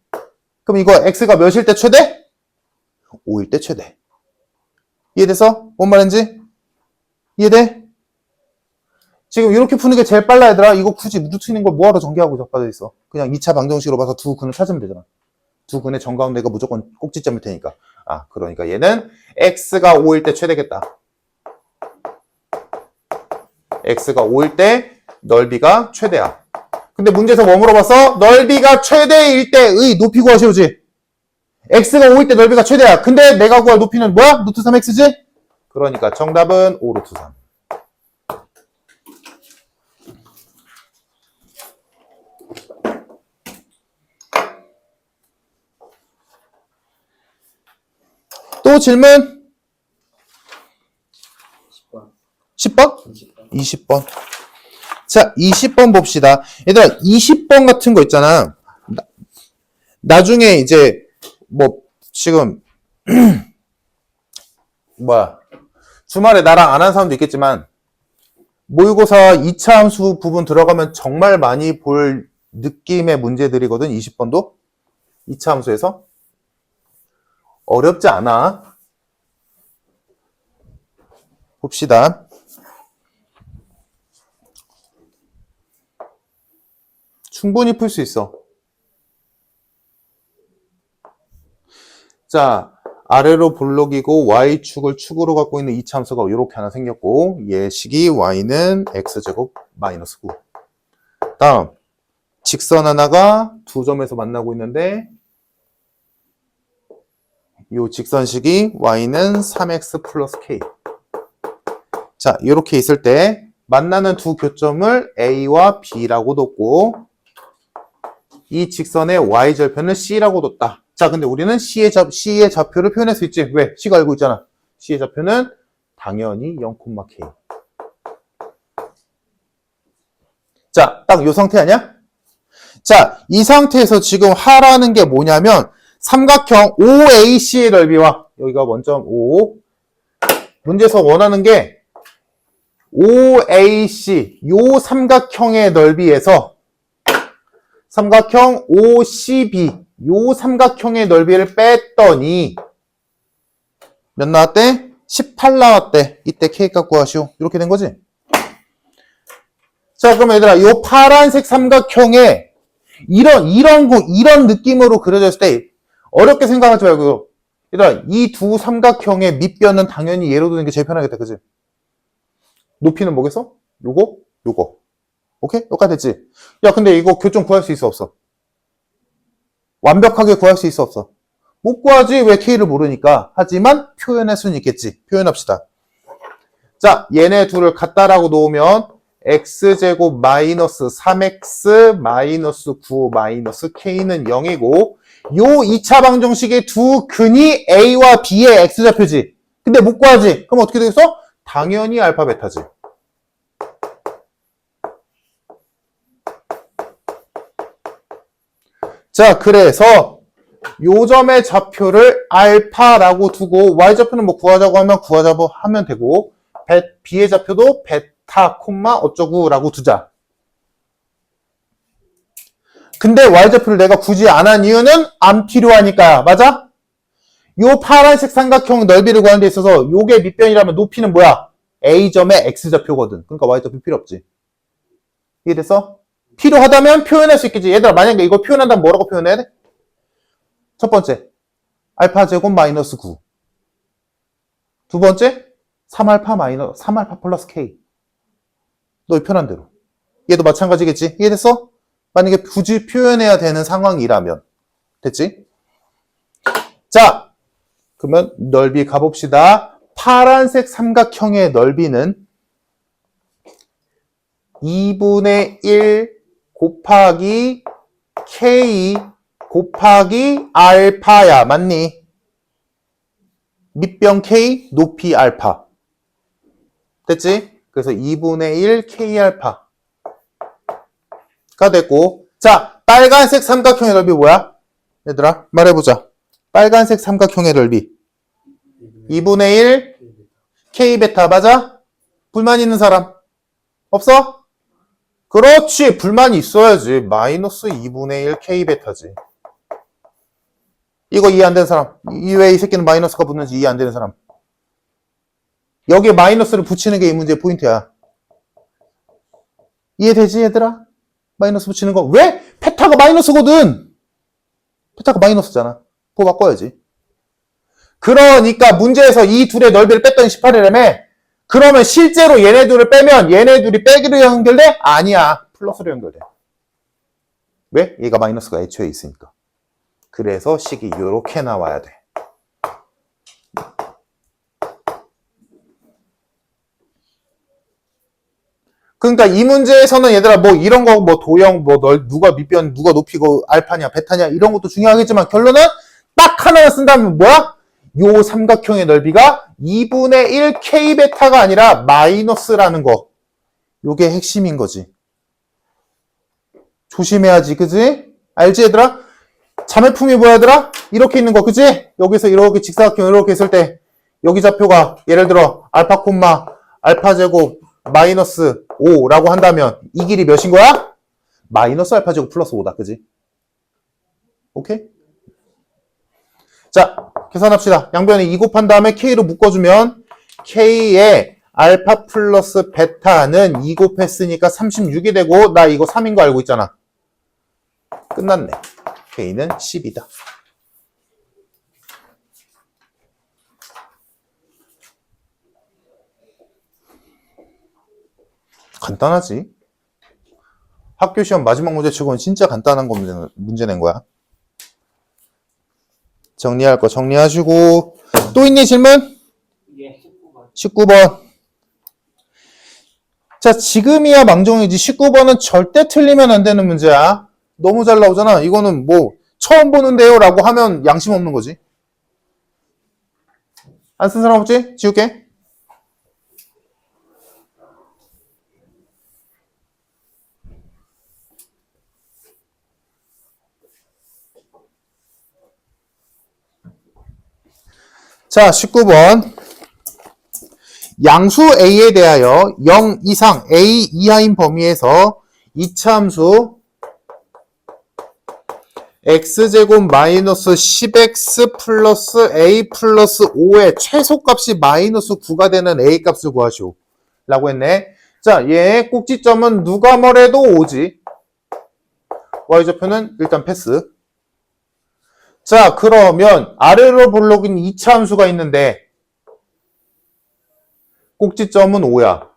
그럼 이거 x가 몇일 때 최대? 5일 때 최대. 이해됐어? 뭔 말인지? 이해돼? 지금 이렇게 푸는 게 제일 빨라 얘들아. 이거 굳이 루트 있는 걸 뭐하러 전개하고 적빠져 있어. 그냥 2차 방정식으로 봐서 두 근을 찾으면 되잖아. 두 근의 정가운데가 무조건 꼭지점일 테니까. 아, 그러니까 얘는 x가 5일 때 최대겠다. x가 5일 때 넓이가 최대야. 근데 문제에서 뭐 물어봤어? 넓이가 최대일 때의 높이 구하시오지. x가 5일 때 넓이가 최대야. 근데 내가 구할 높이는 뭐야? 루트 3x지? 그러니까 정답은 5 루트 3. 또 질문? 10번? 20번. 자, 20번 봅시다. 얘들아, 20번 같은 거 있잖아. 나중에 이제, 지금, 주말에 나랑 안 한 사람도 있겠지만, 모의고사 2차 함수 부분 들어가면 정말 많이 볼 느낌의 문제들이거든, 20번도. 2차 함수에서. 어렵지 않아. 봅시다. 충분히 풀 수 있어. 자, 아래로 볼록이고 y축을 축으로 갖고 있는 2차 함수가 이렇게 하나 생겼고 얘 식이 y는 x제곱 마이너스 9. 다음, 직선 하나가 두 점에서 만나고 있는데 이 직선식이 y는 3x 플러스 k. 자, 이렇게 있을 때 만나는 두 교점을 a와 b라고 뒀고 이 직선의 y절편을 c라고 뒀다. 자, 근데 우리는 c의 좌표를 표현할 수 있지. 왜? c가 알고 있잖아. c의 좌표는 당연히 0,k. 자, 딱 이 상태 아니야? 자, 이 상태에서 지금 하라는 게 뭐냐면 삼각형 OAC의 넓이와 여기가 원점 O. 문제에서 원하는 게 OAC, 요 삼각형의 넓이에서 삼각형 OCB, 요 삼각형의 넓이를 뺐더니 몇 나왔대? 18 나왔대. 이때 K값 구하시오. 이렇게 된 거지? 자, 그럼 얘들아, 요 파란색 삼각형에 이런 느낌으로 그려졌을 때 어렵게 생각하지 말고 얘들아, 이 두 삼각형의 밑변은 당연히 얘로 두는 게 제일 편하겠다. 그지? 높이는 뭐겠어? 요거. 오케이? 여기까지 됐지? 야, 근데 이거 교점 구할 수 있어, 없어? 완벽하게 구할 수 있어, 없어? 못 구하지. 왜 K를 모르니까. 하지만 표현할 수는 있겠지. 표현합시다. 자, 얘네 둘을 같다라고 놓으면 x제곱 마이너스 3x 마이너스 9 마이너스 k는 0이고 요 2차 방정식의 두 근이 a와 b의 x좌표지. 근데 못 구하지. 그럼 어떻게 되겠어? 당연히 알파 베타지. 자, 그래서 요 점의 좌표를 알파라고 두고 y좌표는 뭐 구하자고 하면 되고 b의 좌표도 베타 콤마 어쩌구라고 두자. 근데 y좌표를 내가 굳이 안 한 이유는 안 필요하니까. 맞아? 요 파란색 삼각형 넓이를 구하는 데 있어서 요게 밑변이라면 높이는 뭐야? a점의 x좌표거든. 그러니까 y좌표 필요 없지. 이해됐어? 필요하다면 표현할 수 있겠지. 얘들아, 만약에 이걸 표현한다면 뭐라고 표현해야 돼? 첫 번째, 알파 제곱 마이너스 9. 두 번째, 3알파 플러스 k. 너의 편한 대로. 얘도 마찬가지겠지? 이해됐어? 만약에 굳이 표현해야 되는 상황이라면. 됐지? 자, 그러면 넓이 가봅시다. 파란색 삼각형의 넓이는 2분의 1 곱하기 K 곱하기 알파야. 맞니? 밑변 K, 높이 알파. 됐지? 그래서 2분의 1 K 알파가 됐고. 자, 빨간색 삼각형의 넓이 뭐야? 얘들아, 말해보자. 빨간색 삼각형의 넓이 2분의 1 K 베타. 맞아? 불만 있는 사람 없어? 그렇지. 불만이 있어야지. 마이너스 2분의 1 K 베타지. 이거 이해 안 되는 사람. 왜 이 새끼는 마이너스가 붙는지 이해 안 되는 사람. 여기에 마이너스를 붙이는 게 이 문제의 포인트야. 이해되지, 얘들아? 마이너스 붙이는 거. 왜? 베타가 마이너스거든. 베타가 마이너스잖아. 그거 바꿔야지. 그러니까 문제에서 이 둘의 넓이를 뺐더니 18이라며. 그러면 실제로 얘네 둘을 빼면 얘네 둘이 빼기로 연결돼? 아니야. 플러스로 연결돼. 왜? 얘가 마이너스가 애초에 있으니까. 그래서 식이 이렇게 나와야 돼. 그러니까 이 문제에서는 얘들아 뭐 이런 거 뭐 도형 뭐 누가 밑변 누가 높이고 알파냐 베타냐 이런 것도 중요하겠지만 결론은 딱 하나를 쓴다면 뭐야? 요 삼각형의 넓이가 2분의 1 K 베타가 아니라 마이너스라는 거. 요게 핵심인 거지. 조심해야지. 그지? 알지 얘들아? 자매품이 뭐야 얘들아? 이렇게 있는 거. 그지? 여기서 이렇게 직사각형 이렇게 있을 때 여기 좌표가 예를 들어 알파 콤마 알파 제곱 마이너스 5라고 한다면 이 길이 몇인 거야? 마이너스 알파 제곱 플러스 5다. 그지? 오케이? 자, 계산합시다. 양변에 2 곱한 다음에 K로 묶어주면 K의 알파 플러스 베타는 2 곱했으니까 36이 되고 나 이거 3인 거 알고 있잖아. 끝났네. K는 10이다. 간단하지? 학교 시험 마지막 문제 치고는 진짜 간단한 거 문제 낸 거야. 정리할 거 정리하시고. 또 있니 질문? 예, 19번. 자, 지금이야 망정이지. 19번은 절대 틀리면 안 되는 문제야. 너무 잘 나오잖아. 이거는 뭐 처음 보는데요 라고 하면 양심 없는 거지. 안 쓴 사람 없지? 지울게. 자, 19번. 양수 A에 대하여 0 이상 A 이하인 범위에서 이차함수 x제곱 마이너스 10x 플러스 a 플러스 5의 최소값이 마이너스 9가 되는 a 값을 구하시오. 라고 했네. 자, 얘 꼭지점은 누가 뭐래도 5지. y좌표는 일단 패스. 자, 그러면 아래로 볼록인 2차 함수가 있는데 꼭지점은 5야.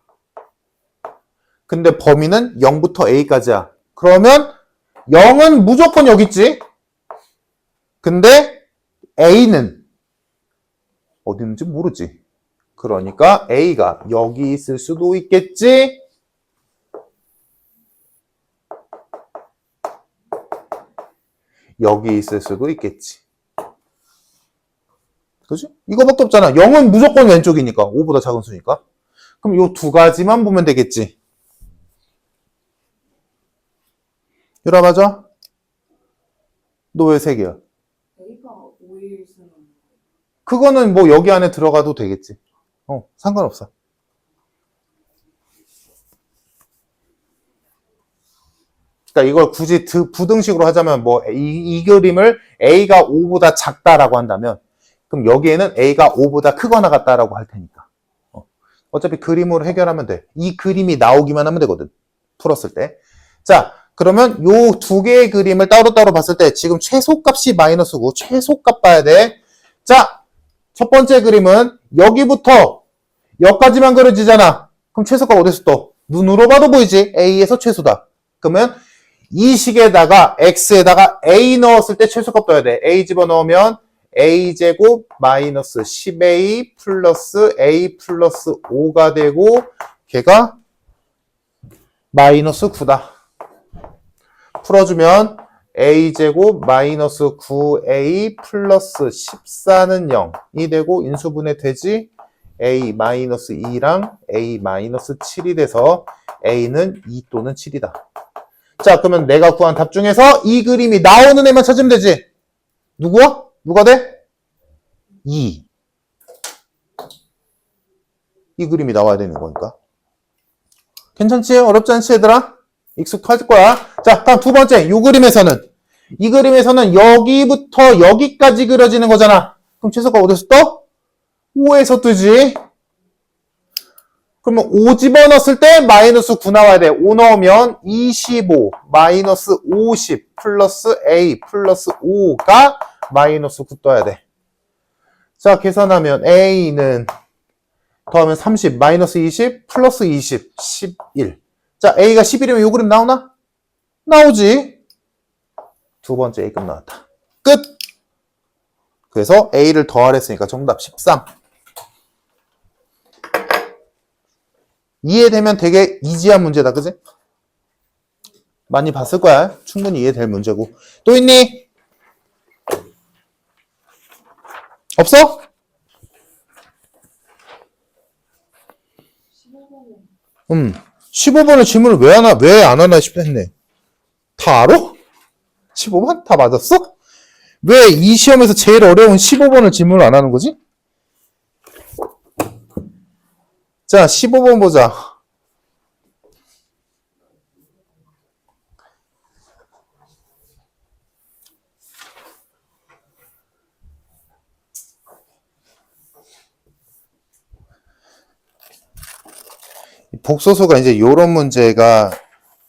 근데 범위는 0부터 a까지야. 그러면 0은 무조건 여기 있지. 근데 a는 어디 있는지 모르지. 그러니까 a가 여기 있을 수도 있겠지. 여기 있을 수도 있겠지. 그지? 이거밖에 없잖아. 0은 무조건 왼쪽이니까. 5보다 작은 수니까. 그럼 요 두 가지만 보면 되겠지. 유라 맞아? 너 왜 3개야? A가 5일 쓰는 그거는 뭐 여기 안에 들어가도 되겠지. 상관없어. 그러니까 이걸 굳이 부등식으로 하자면 뭐 이 그림을 A가 5보다 작다라고 한다면 그럼 여기에는 A가 5보다 크거나 같다라고 할 테니까. 어차피 그림으로 해결하면 돼. 이 그림이 나오기만 하면 되거든. 풀었을 때. 자, 그러면 요 두 개의 그림을 따로따로 봤을 때 지금 최소값이 마이너스고 최소값 봐야 돼. 자, 첫 번째 그림은 여기부터 여기까지만 그려지잖아. 그럼 최소값 어디서 또? 눈으로 봐도 보이지? A에서 최소다. 그러면 이 식에다가 X에다가 A 넣었을 때 최소값 넣어야 돼. A 집어넣으면 A제곱 마이너스 10A 플러스 A 플러스 5가 되고 걔가 마이너스 9다. 풀어주면 A제곱 마이너스 9A 플러스 14는 0이 되고 인수분해 되지. A 마이너스 2랑 A 마이너스 7이 돼서 A는 2 또는 7이다. 자, 그러면 내가 구한 답 중에서 이 그림이 나오는 애만 찾으면 되지. 누구야? 누가 돼? 2. 이 그림이 나와야 되는 거니까. 괜찮지? 어렵지 않지, 얘들아? 익숙할 거야. 자, 다음 두 번째. 이 그림에서는 여기부터 여기까지 그려지는 거잖아. 그럼 최소가 어디서 떠? 5에서 뜨지. 그러면 5 집어넣었을 때 마이너스 9 나와야 돼. 5 넣으면 25 마이너스 50 플러스 A 플러스 5가 마이너스 9 떠야 돼. 자, 계산하면 A는 더하면 30 마이너스 20 플러스 20 11. 자, A가 11이면 요 그림 나오나? 나오지. 두 번째 A급 나왔다. 끝. 그래서 A를 더하랬으니까 정답 13. 이해되면 되게 이지한 문제다, 그지? 많이 봤을 거야. 충분히 이해될 문제고. 또 있니? 없어? 15번은 15번의 질문을 왜 안 하나 싶었네. 다 알아? 15번? 다 맞았어? 왜 이 시험에서 제일 어려운 15번을 질문을 안 하는 거지? 자, 15번 보자. 복소수가 이제 요런 문제가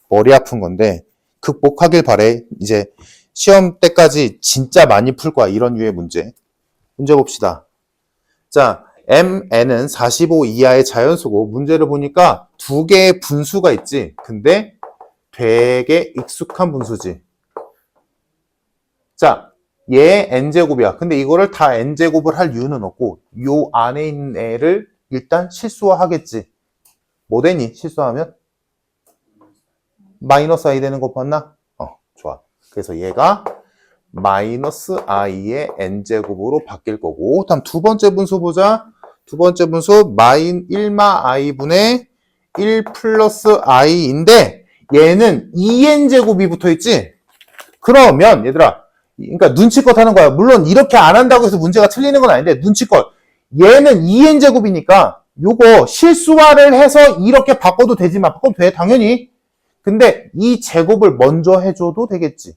머리 아픈 건데 극복하길 바래. 이제 시험 때까지 진짜 많이 풀 거야. 이런 류의 문제. 문제 봅시다. 자, MN은 45 이하의 자연수고 문제를 보니까 두 개의 분수가 있지. 근데 되게 익숙한 분수지. 자, 얘 n제곱이야. 근데 이거를 다 n제곱을 할 이유는 없고 요 안에 있는 애를 일단 실수화하겠지. 뭐 되니? 실수하면? 마이너스 i 되는 거 봤나? 좋아. 그래서 얘가 마이너스 i의 n제곱으로 바뀔 거고 다음 두 번째 분수 보자. 두 번째 분수 마인 1마 i분의 1 플러스 i인데 얘는 2n제곱이 붙어있지? 그러면 얘들아 그러니까 눈치껏 하는 거야. 물론 이렇게 안 한다고 해서 문제가 틀리는 건 아닌데 눈치껏 얘는 2n제곱이니까 요거 실수화를 해서 이렇게 바꿔도 되지만 바꿔도 돼 당연히. 근데 이 제곱을 먼저 해줘도 되겠지.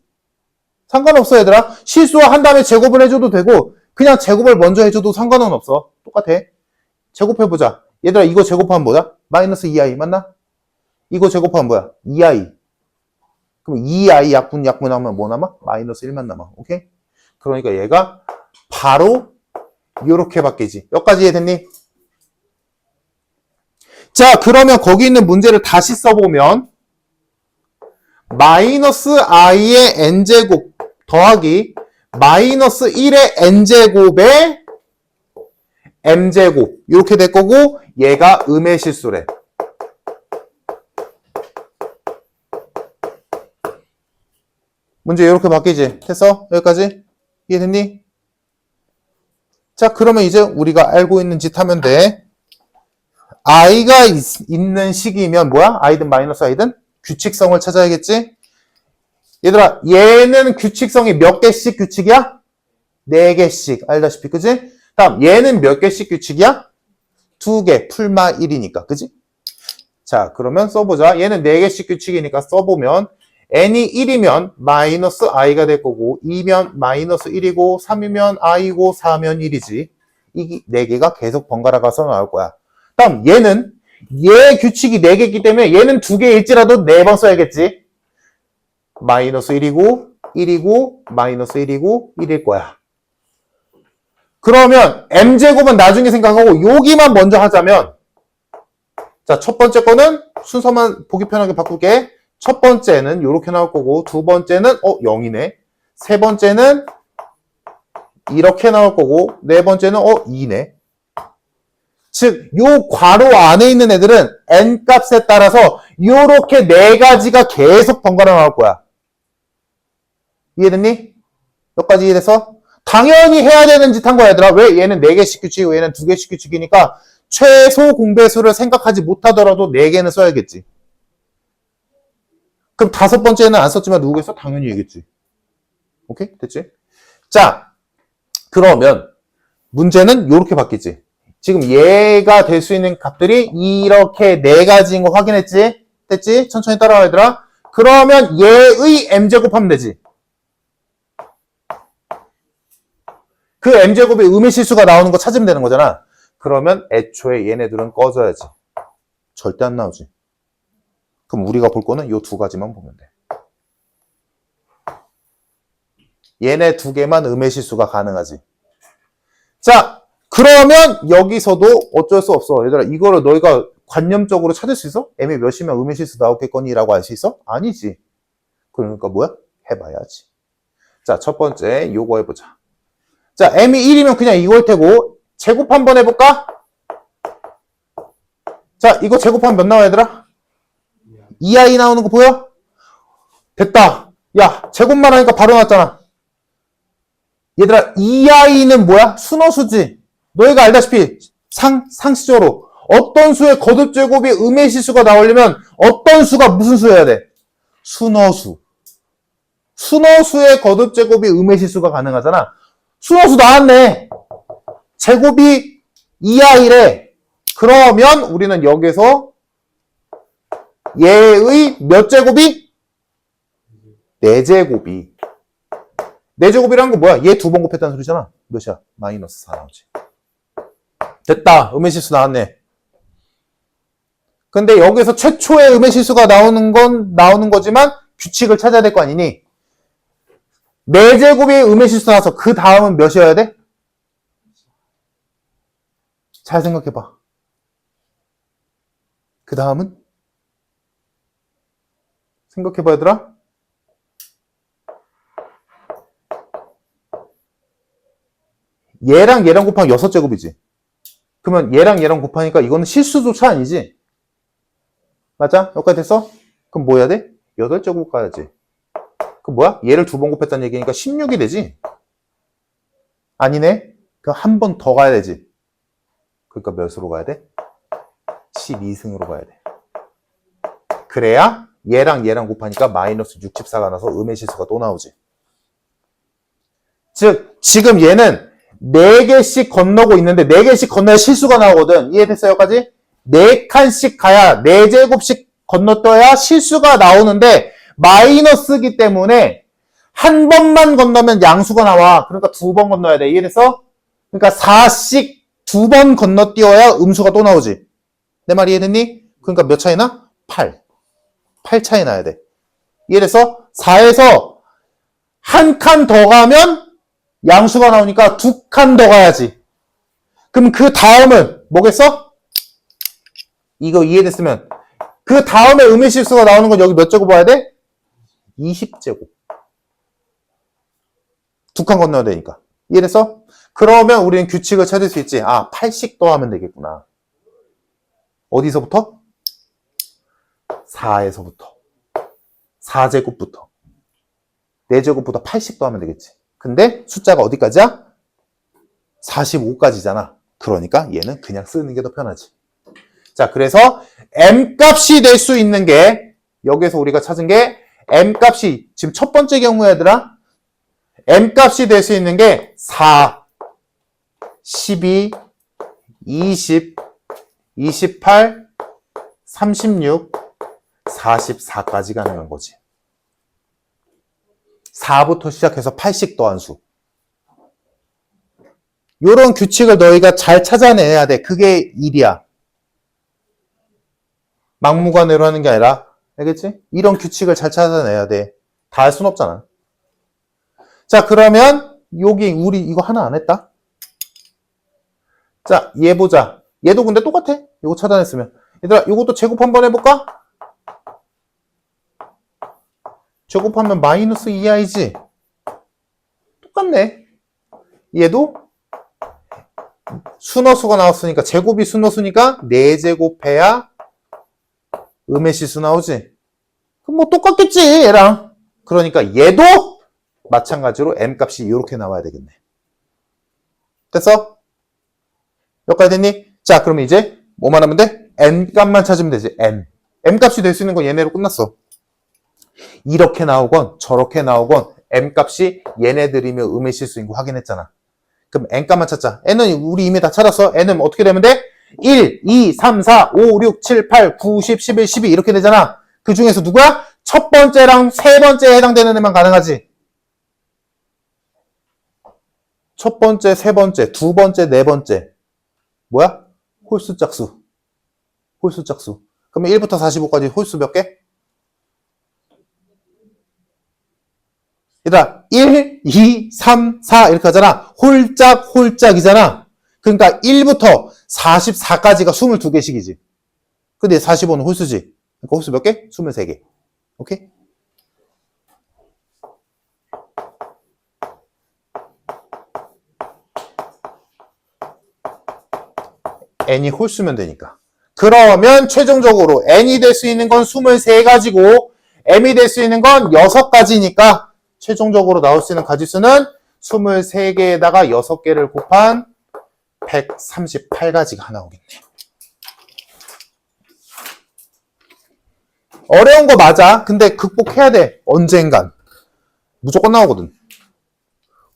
상관없어 얘들아. 실수화 한 다음에 제곱을 해줘도 되고 그냥 제곱을 먼저 해줘도 상관은 없어. 똑같아. 제곱해보자. 얘들아 이거 제곱하면 뭐야? 마이너스 2i 맞나? 이거 제곱하면 뭐야? 2i. 그럼 2i 약분하면 뭐 남아? 마이너스 1만 남아. 오케이? 그러니까 얘가 바로 이렇게 바뀌지. 여기까지 이해됐니? 자, 그러면 거기 있는 문제를 다시 써보면 마이너스 i의 n제곱 더하기 마이너스 1의 n제곱의 m제곱 이렇게 될 거고 얘가 음의 실수래. 문제 이렇게 바뀌지? 됐어? 여기까지? 이해됐니? 자, 그러면 이제 우리가 알고 있는 짓 하면 돼. i가 있는 식이면 뭐야? i든 마이너스 i든 규칙성을 찾아야겠지? 얘들아, 얘는 규칙성이 몇 개씩 규칙이야? 4개씩. 알다시피, 그지? 다음, 얘는 몇 개씩 규칙이야? 2개. 풀마 1이니까, 그지? 자, 그러면 써보자. 얘는 4개씩 규칙이니까 써보면 n이 1이면 마이너스 i가 될 거고 2면 마이너스 1이고 3이면 i고 4면 1이지. 이 4개가 계속 번갈아 가서 나올 거야. 다음 얘는 얘 규칙이 4개이기 때문에 얘는 2개일지라도 4번 써야겠지. 마이너스 1이고 1이고 마이너스 1이고 1일 거야. 그러면 m제곱은 나중에 생각하고 여기만 먼저 하자면 자, 첫 번째 거는 순서만 보기 편하게 바꿀게. 첫 번째는 이렇게 나올 거고, 두 번째는 0이네. 세 번째는 이렇게 나올 거고, 네 번째는 2네. 즉, 요 괄호 안에 있는 애들은 n 값에 따라서 요렇게 네 가지가 계속 번갈아 나올 거야. 이해됐니? 여기까지 이해됐어? 당연히 해야 되는 짓 한 거야, 얘들아. 왜? 얘는 4개씩 규칙이고 얘는 2개씩 규칙이니까 최소 공배수를 생각하지 못하더라도 4개는 써야겠지. 그럼 다섯 번째는 안 썼지만 누구겠어? 당연히 얘겠지. 오케이? 됐지? 자, 그러면 문제는 이렇게 바뀌지. 지금 얘가 될 수 있는 값들이 이렇게 4가지인 거 확인했지? 됐지? 천천히 따라와, 얘들아. 그러면 얘의 m제곱 하면 되지. 그 m제곱의 음의 실수가 나오는 거 찾으면 되는 거잖아. 그러면 애초에 얘네들은 꺼져야지. 절대 안 나오지. 그럼 우리가 볼 거는 이 2가지만 보면 돼. 얘네 2개만 음의 실수가 가능하지. 자, 그러면 여기서도 어쩔 수 없어. 얘들아, 이거를 너희가 관념적으로 찾을 수 있어? m이 몇이면 음의 실수 나오겠거니? 라고 알 수 있어? 아니지. 그러니까 뭐야? 해봐야지. 자, 첫 번째 요거 해보자. 자, m이 1이면 그냥 이거일 테고 제곱 한번 해볼까? 자, 이거 제곱하면 몇 나와, 얘들아? 2i 나오는 거 보여? 됐다. 야, 제곱만 하니까 바로 나왔잖아. 얘들아, 2i는 뭐야? 순호수지. 너희가 알다시피 상식적으로 어떤 수의 거듭제곱이 음의 실수가 나오려면 어떤 수가 무슨 수여야 돼? 순호수. 순호수의 거듭제곱이 음의 실수가 가능하잖아. 순호수 나왔네. 제곱이 2i래. 그러면 우리는 여기서 얘의 몇 제곱이? 4제곱이. 4제곱이라는 건 뭐야? 얘 2번 곱했다는 소리잖아. 몇이야? 마이너스 4 나오지. 됐다. 음의 실수 나왔네. 근데 여기서 최초의 음의 실수가 나오는 거지만 규칙을 찾아야 될 거 아니니? 4제곱이 음의 실수 나와서 그 다음은 몇이어야 돼? 잘 생각해봐. 그 다음은? 생각해봐, 얘들아. 얘랑 얘랑 곱하면 6제곱이지. 그러면 얘랑 얘랑 곱하니까 이거는 실수조차 아니지. 맞아? 여기까지 됐어? 그럼 뭐 해야 돼? 8제곱 가야지. 그럼 뭐야? 얘를 2번 곱했다는 얘기니까 16이 되지? 아니네? 그럼 한 번 더 가야 되지. 그러니까 몇으로 가야 돼? 12승으로 가야 돼. 그래야 얘랑 얘랑 곱하니까 마이너스 64가 나서 음의 실수가 또 나오지. 즉, 지금 얘는 4개씩 건너고 있는데 4개씩 건너야 실수가 나오거든. 이해됐어요, 여기까지? 4칸씩 가야 4제곱씩 건너떠야 실수가 나오는데 마이너스기 때문에 한 번만 건너면 양수가 나와. 그러니까 2번 건너야 돼. 이해됐어? 그러니까 4씩 2번 건너뛰어야 음수가 또 나오지. 내 말 이해됐니? 그러니까 몇 차이나? 8. 8 차이 나야 돼. 이해됐어? 4에서 한 칸 더 가면 양수가 나오니까 2칸 더 가야지. 그럼 그 다음은 뭐겠어? 이거 이해됐으면 그 다음에 음의 실수가 나오는 건 여기 몇 제곱 와야 돼? 20제곱. 2칸 건너야 되니까. 이해됐어? 그러면 우리는 규칙을 찾을 수 있지. 아, 8씩 더하면 되겠구나. 어디서부터? 4에서부터. 4제곱부터. 4제곱부터 8씩 더하면 되겠지. 근데 숫자가 어디까지야? 45까지잖아. 그러니까 얘는 그냥 쓰는 게 더 편하지. 자, 그래서 m값이 될 수 있는 게 여기서 우리가 찾은 게 m값이 지금 첫 번째 경우에 얘들아 m값이 될 수 있는 게 4, 12, 20, 28, 36, 44까지 가능한 거지. 4부터 시작해서 8씩 더한 수. 요런 규칙을 너희가 잘 찾아내야 돼. 그게 일이야. 막무가내로 하는 게 아니라, 알겠지? 이런 규칙을 잘 찾아내야 돼. 다 할 순 없잖아. 자, 그러면 여기 우리 이거 하나 안 했다. 자, 얘 보자. 얘도 근데 똑같아. 이거 찾아냈으면. 얘들아, 이것도 제곱 한번 해볼까? 제곱하면 마이너스 2i지. 똑같네. 얘도 순어수가 나왔으니까 제곱이 순어수니까 4제곱해야 음의 시수 나오지. 그럼 뭐 똑같겠지 얘랑. 그러니까 얘도 마찬가지로 m값이 이렇게 나와야 되겠네. 됐어? 여기까지 됐니? 자, 그러면 이제 뭐만 하면 돼? n값만 찾으면 되지. m값이 될 수 있는 건 얘네로 끝났어. 이렇게 나오건 저렇게 나오건 m값이 얘네들이며 음의 실수인 거 확인했잖아. 그럼 n값만 찾자. n은 우리 이미 다 찾았어. n은 어떻게 되면 돼? 1, 2, 3, 4, 5, 6, 7, 8, 9, 10, 11, 12 이렇게 되잖아. 그 중에서 누구야? 첫 번째랑 세 번째에 해당되는 애만 가능하지. 첫 번째, 세 번째, 두 번째, 네 번째. 뭐야? 홀수 짝수. 홀수 짝수. 그러면 1부터 45까지 홀수 몇 개? 얘들아, 1, 2, 3, 4 이렇게 하잖아. 홀짝, 홀짝이잖아. 그러니까 1부터 44까지가 22개씩이지. 근데 45는 홀수지. 그러니까 홀수 몇 개? 23개. 오케이? n이 홀수면 되니까. 그러면 최종적으로 n이 될 수 있는 건 23가지고 m이 될 수 있는 건 6가지니까 최종적으로 나올 수 있는 가지수는 23개에다가 6개를 곱한 138가지가 나오겠네. 어려운 거 맞아. 근데 극복해야 돼. 언젠간. 무조건 나오거든.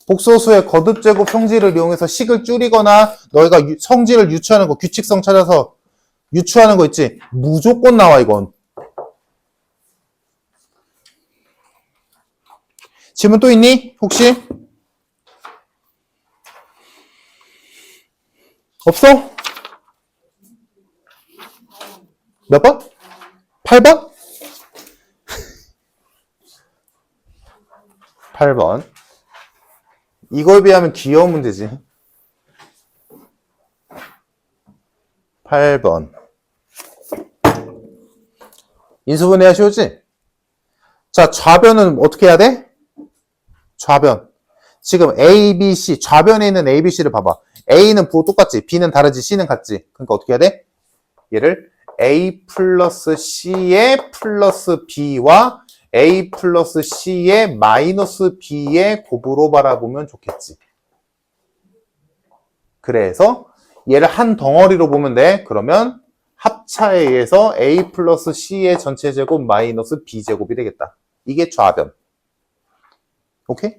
복소수의 거듭제곱 성질을 이용해서 식을 줄이거나 너희가 성질을 유추하는 거, 규칙성 찾아서 유추하는 거 있지? 무조건 나와 이건. 질문 또 있니? 혹시? 없어? 몇 번? 8번? 8번. 이걸 비하면 귀여운 문제지. 8번. 인수분해가 쉬우지? 자, 좌변은 어떻게 해야 돼? 좌변. 지금 A, B, C, 좌변에 있는 A, B, C를 봐봐. A는 부호 똑같지? B는 다르지? C는 같지? 그러니까 어떻게 해야 돼? 얘를 A 플러스 C의 플러스 B와 A 플러스 C의 마이너스 B의 곱으로 바라보면 좋겠지. 그래서 얘를 한 덩어리로 보면 돼. 그러면 합차에 의해서 A 플러스 C의 전체 제곱 마이너스 B 제곱이 되겠다. 이게 좌변. 오케이?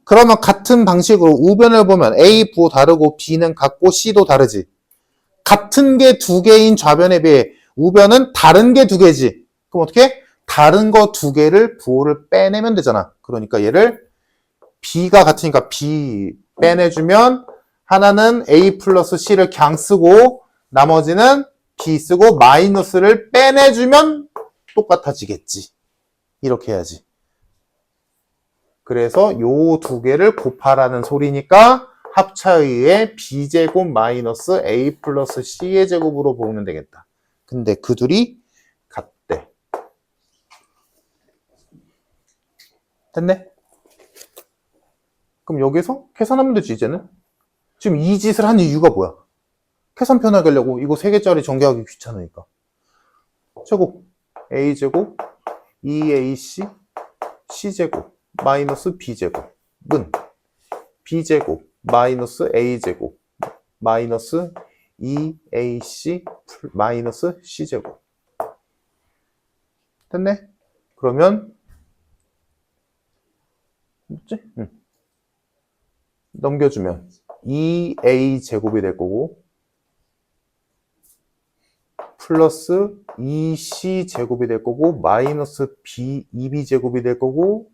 그러면 같은 방식으로 우변을 보면 A 부호 다르고 B는 같고 C도 다르지. 같은 게 두 개인 좌변에 비해 우변은 다른 게 두 개지. 그럼 어떻게? 다른 거 두 개를 부호를 빼내면 되잖아. 그러니까 얘를 B가 같으니까 B 빼내주면 하나는 A 플러스 C를 그냥 쓰고 나머지는 B 쓰고 마이너스를 빼내주면 똑같아지겠지. 이렇게 해야지. 그래서 요 두 개를 곱하라는 소리니까 합차의의 B제곱 마이너스 A 플러스 C의 제곱으로 보면 되겠다. 근데 그 둘이 같대. 됐네? 그럼 여기서 계산하면 되지, 이제는? 지금 이 짓을 하는 이유가 뭐야? 계산 편하게 하려고. 이거 3개짜리 전개하기 귀찮으니까. 제곱. A제곱, 2AC, C제곱, 마이너스 B제곱은 B제곱, 마이너스 A제곱, 마이너스 2AC, 마이너스 C제곱. 됐네? 그러면 뭐지? 넘겨주면 2A제곱이 될 거고 플러스 2C제곱이 될 거고 마이너스 2B제곱이 될 거고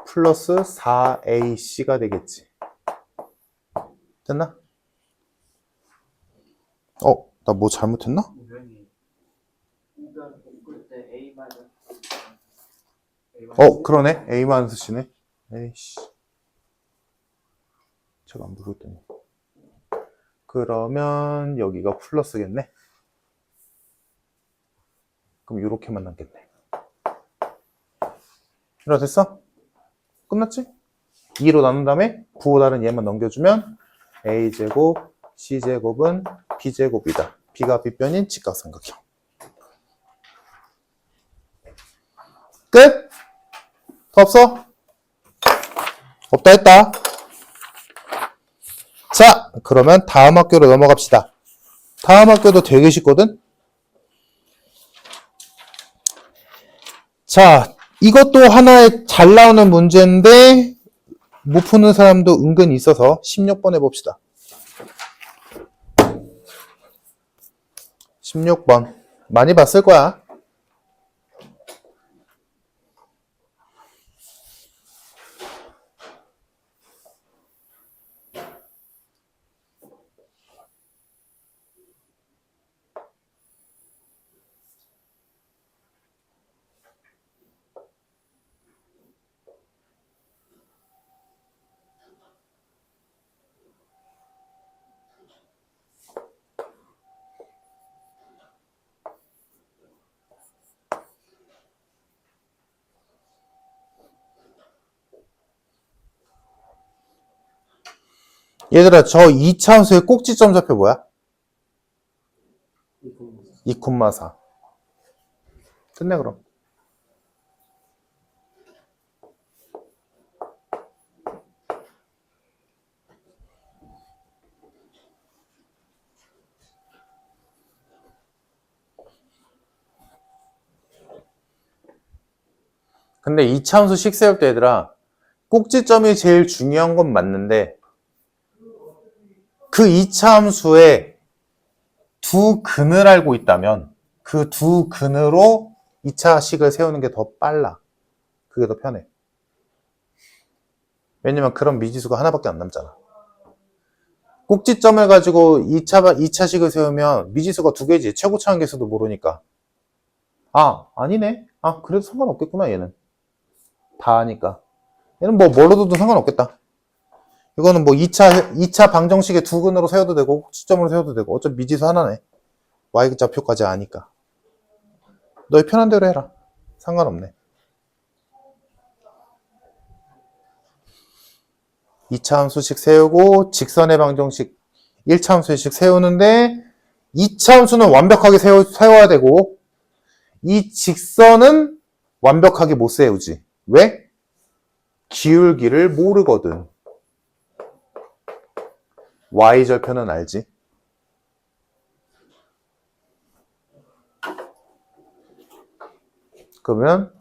플러스 4AC가 되겠지. 됐나? 나 뭐 잘못했나? 그러네. A-C네. 에이씨. 제가 안 보고 있더니. 그러면 여기가 플러스겠네. 그럼 이렇게만 남겠네. 이렇게 됐어? 끝났지? 2로 나눈 다음에 9다른 얘만 넘겨주면 a제곱 c제곱은 b제곱이다. b가 빗변인 직각삼각형. 끝? 더 없어? 없다 했다. 자, 그러면 다음 학교로 넘어갑시다. 다음 학교도 되게 쉽거든? 자, 이것도 하나의 잘 나오는 문제인데 못 푸는 사람도 은근히 있어서 16번 해봅시다. 16번. 많이 봤을 거야. 얘들아, 저 2차함수의 꼭지점 좌표 뭐야? 2,4. 끝내 그럼. 근데 2차함수식 세울 때 얘들아, 꼭지점이 제일 중요한 건 맞는데 그 2차함수의 두 근을 알고 있다면 그 두 근으로 2차식을 세우는 게 더 빨라. 그게 더 편해. 왜냐면 그런 미지수가 하나밖에 안 남잖아. 꼭지점을 가지고 2차식을 세우면 미지수가 두 개지. 최고차항 계수도 모르니까. 아, 아니네. 아, 그래도 상관없겠구나, 얘는. 다 아니까. 얘는 뭐, 뭘로 둬도 상관없겠다. 이거는 뭐 2차 방정식의 두 근으로 세워도 되고, 꼭지점으로 세워도 되고, 어차피 미지수 하나네. y좌표까지 아니까. 너희 편한 대로 해라. 상관없네. 2차 함수식 세우고, 직선의 방정식 1차 함수식 세우는데, 2차 함수는 완벽하게 세워야 되고, 이 직선은 완벽하게 못 세우지. 왜? 기울기를 모르거든. y절편은 알지? 그러면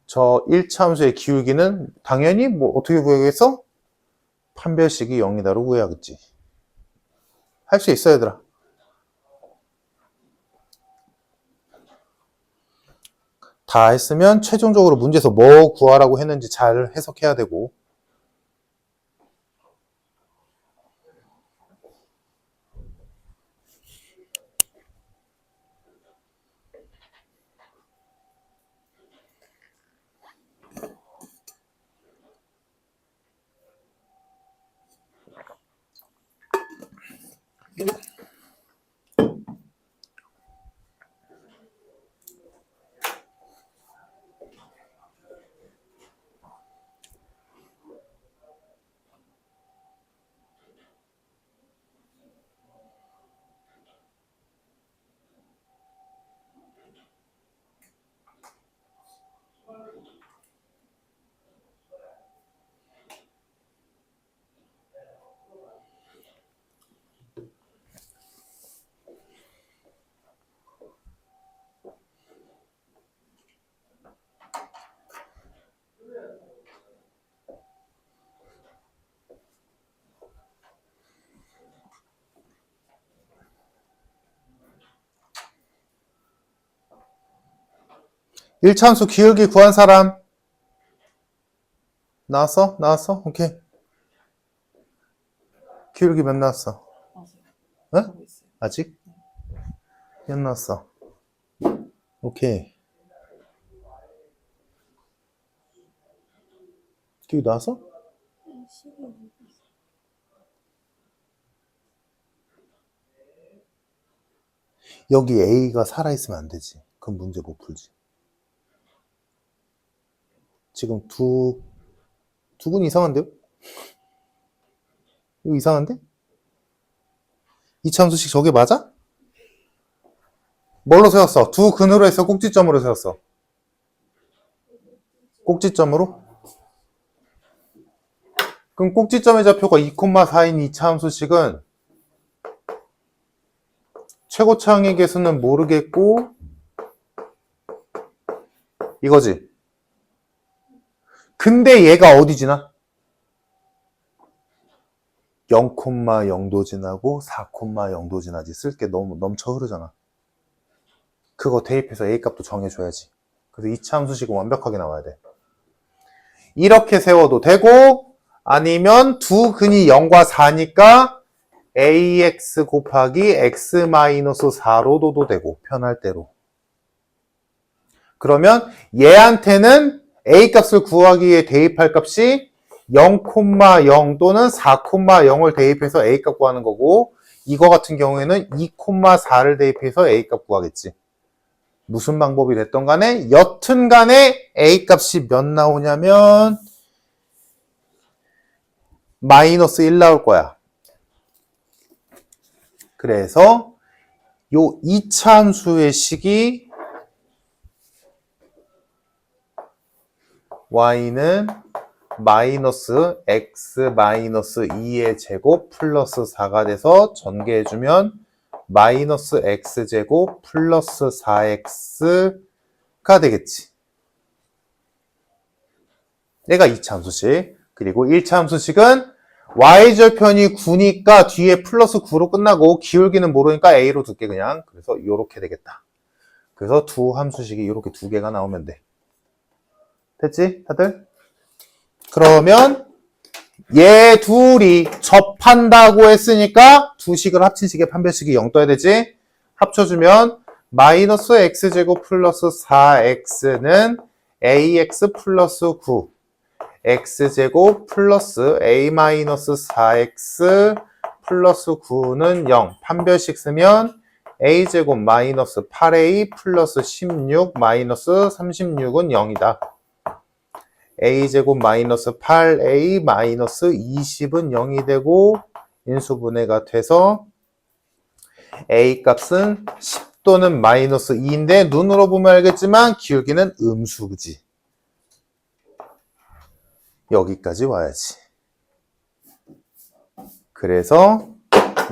저 1차 함수의 기울기는 당연히 뭐 어떻게 구하겠어? 판별식이 0이다로 구해야겠지. 할 수 있어, 얘들아. 다 했으면 최종적으로 문제에서 뭐 구하라고 했는지 잘 해석해야 되고. 일차 함수 기울기 구한 사람 나왔어? 나왔어? 오케이. 기울기 몇 나왔어? 맞아요. 응? 하고 있어요. 아직? 몇 나왔어? 오케이. 기울기 나왔어? 여기 A가 살아있으면 안 되지. 그럼 문제 못 풀지. 지금 두근 이상한데요? 이거 이상한데? 이차함수식 저게 맞아? 뭘로 세웠어? 두 근으로 해서 꼭지점으로 세웠어. 꼭지점으로? 그럼 꼭지점의 좌표가 2,4인 이차함수식은 최고차항의 개수는 모르겠고 이거지. 근데 얘가 어디 지나? 0,0도 지나고 4,0도 지나지. 쓸 게 너무 넘쳐 흐르잖아. 그거 대입해서 A값도 정해줘야지. 그래서 이차 함수식은 완벽하게 나와야 돼. 이렇게 세워도 되고 아니면 두 근이 0과 4니까 AX 곱하기 X-4로 둬도 되고 편할 대로. 그러면 얘한테는 A값을 구하기 위해 대입할 값이 0,0 또는 4,0을 대입해서 A값 구하는 거고 이거 같은 경우에는 2,4를 대입해서 A값 구하겠지. 무슨 방법이 됐던 간에 여튼 간에 A값이 몇 나오냐면 마이너스 1 나올 거야. 그래서 요 2차 함수의 식이 y는 마이너스 x 마이너스 2의 제곱 플러스 4가 돼서 전개해주면 마이너스 x제곱 플러스 4x가 되겠지. 얘가 2차 함수식. 그리고 1차 함수식은 y절편이 9니까 뒤에 플러스 9로 끝나고 기울기는 모르니까 a로 둘게 그냥. 그래서 이렇게 되겠다. 그래서 두 함수식이 이렇게 두 개가 나오면 돼. 됐지? 다들? 그러면 얘 둘이 접한다고 했으니까 두 식을 합친 식의 판별식이 0 떠야 되지? 합쳐주면 마이너스 x제곱 플러스 4x는 ax 플러스 9 x제곱 플러스 a 마이너스 4x 플러스 9는 0 판별식 쓰면 a제곱 마이너스 8a 플러스 16 마이너스 36은 0이다. a제곱 마이너스 8a 마이너스 20은 0이 되고 인수분해가 돼서 a 값은 10 또는 마이너스 2인데 눈으로 보면 알겠지만 기울기는 음수지. 여기까지 와야지. 그래서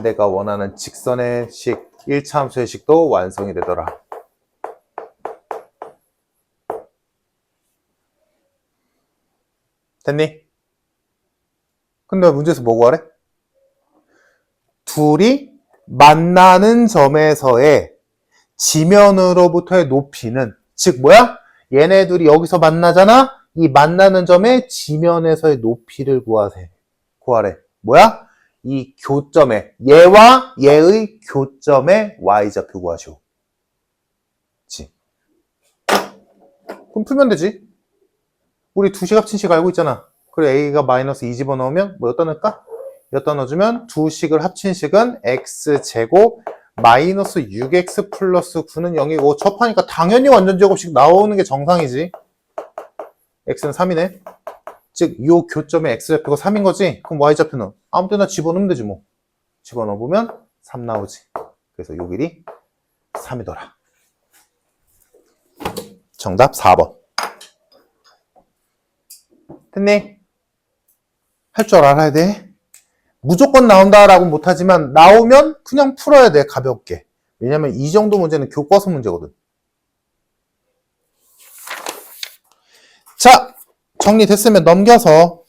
내가 원하는 직선의 식 1차 함수의 식도 완성이 되더라. 됐니? 근데 문제에서 뭐 구하래? 둘이 만나는 점에서의 지면으로부터의 높이는 즉 뭐야? 얘네 둘이 여기서 만나잖아? 이 만나는 점의 지면에서의 높이를 구하래. 뭐야? 이 교점에 얘와 얘의 교점의 y좌표 구하시오. 그치? 그럼 풀면 되지. 우리 두 식 합친 식 알고 있잖아. 그리고 a가 마이너스 2 집어넣으면 뭐 여기다 넣을까? 여기다 넣어주면 두 식을 합친 식은 x제곱 마이너스 6x 플러스 9는 0이고 접하니까 당연히 완전 제곱식 나오는 게 정상이지. x는 3이네. 즉, 이 교점의 x좌표가 3인 거지? 그럼 y좌표는 아무 데나 집어넣으면 되지 뭐. 집어넣어보면 3 나오지. 그래서 요 길이 3이더라. 정답 4번. 됐니? 할 줄 알아야 돼. 무조건 나온다라고 못하지만 나오면 그냥 풀어야 돼, 가볍게. 왜냐면 이 정도 문제는 교과서 문제거든. 자, 정리됐으면 넘겨서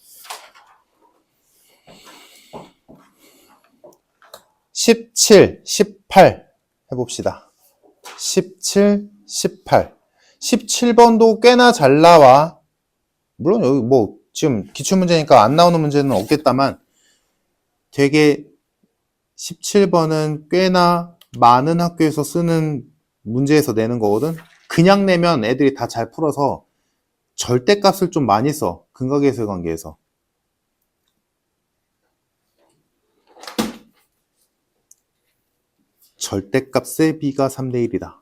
17, 18 해봅시다. 17, 18. 17번도 꽤나 잘 나와. 물론 여기 뭐 지금 기출문제니까 안 나오는 문제는 없겠다만 되게 17번은 꽤나 많은 학교에서 쓰는 문제에서 내는 거거든. 그냥 내면 애들이 다 잘 풀어서 절대값을 좀 많이 써. 근각계수의 관계에서. 절대값의 b가 3대 1이다.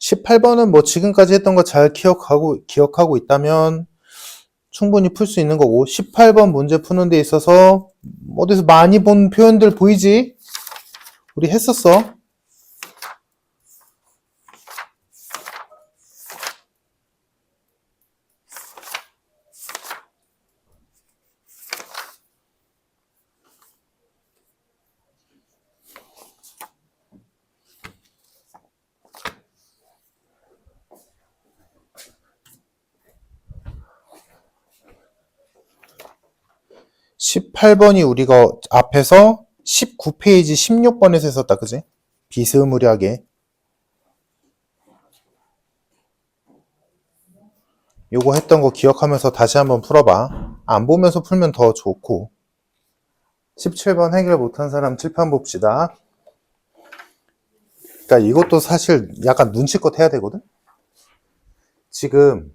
(18번은) 뭐 지금까지 했던 거 잘 기억하고 있다면 충분히 풀 수 있는 거고, 18번 문제 푸는 데 있어서 어디서 많이 본 표현들 보이지? 우리 했었어. (18번이) 우리가 앞에서 19페이지 16번에서 했었다, 그지? 비스무리하게. 요거 했던 거 기억하면서 다시 한번 풀어봐. 안 보면서 풀면 더 좋고. 17번 해결 못한 사람 칠판 봅시다. 그러니까 이것도 사실 약간 눈치껏 해야 되거든? 지금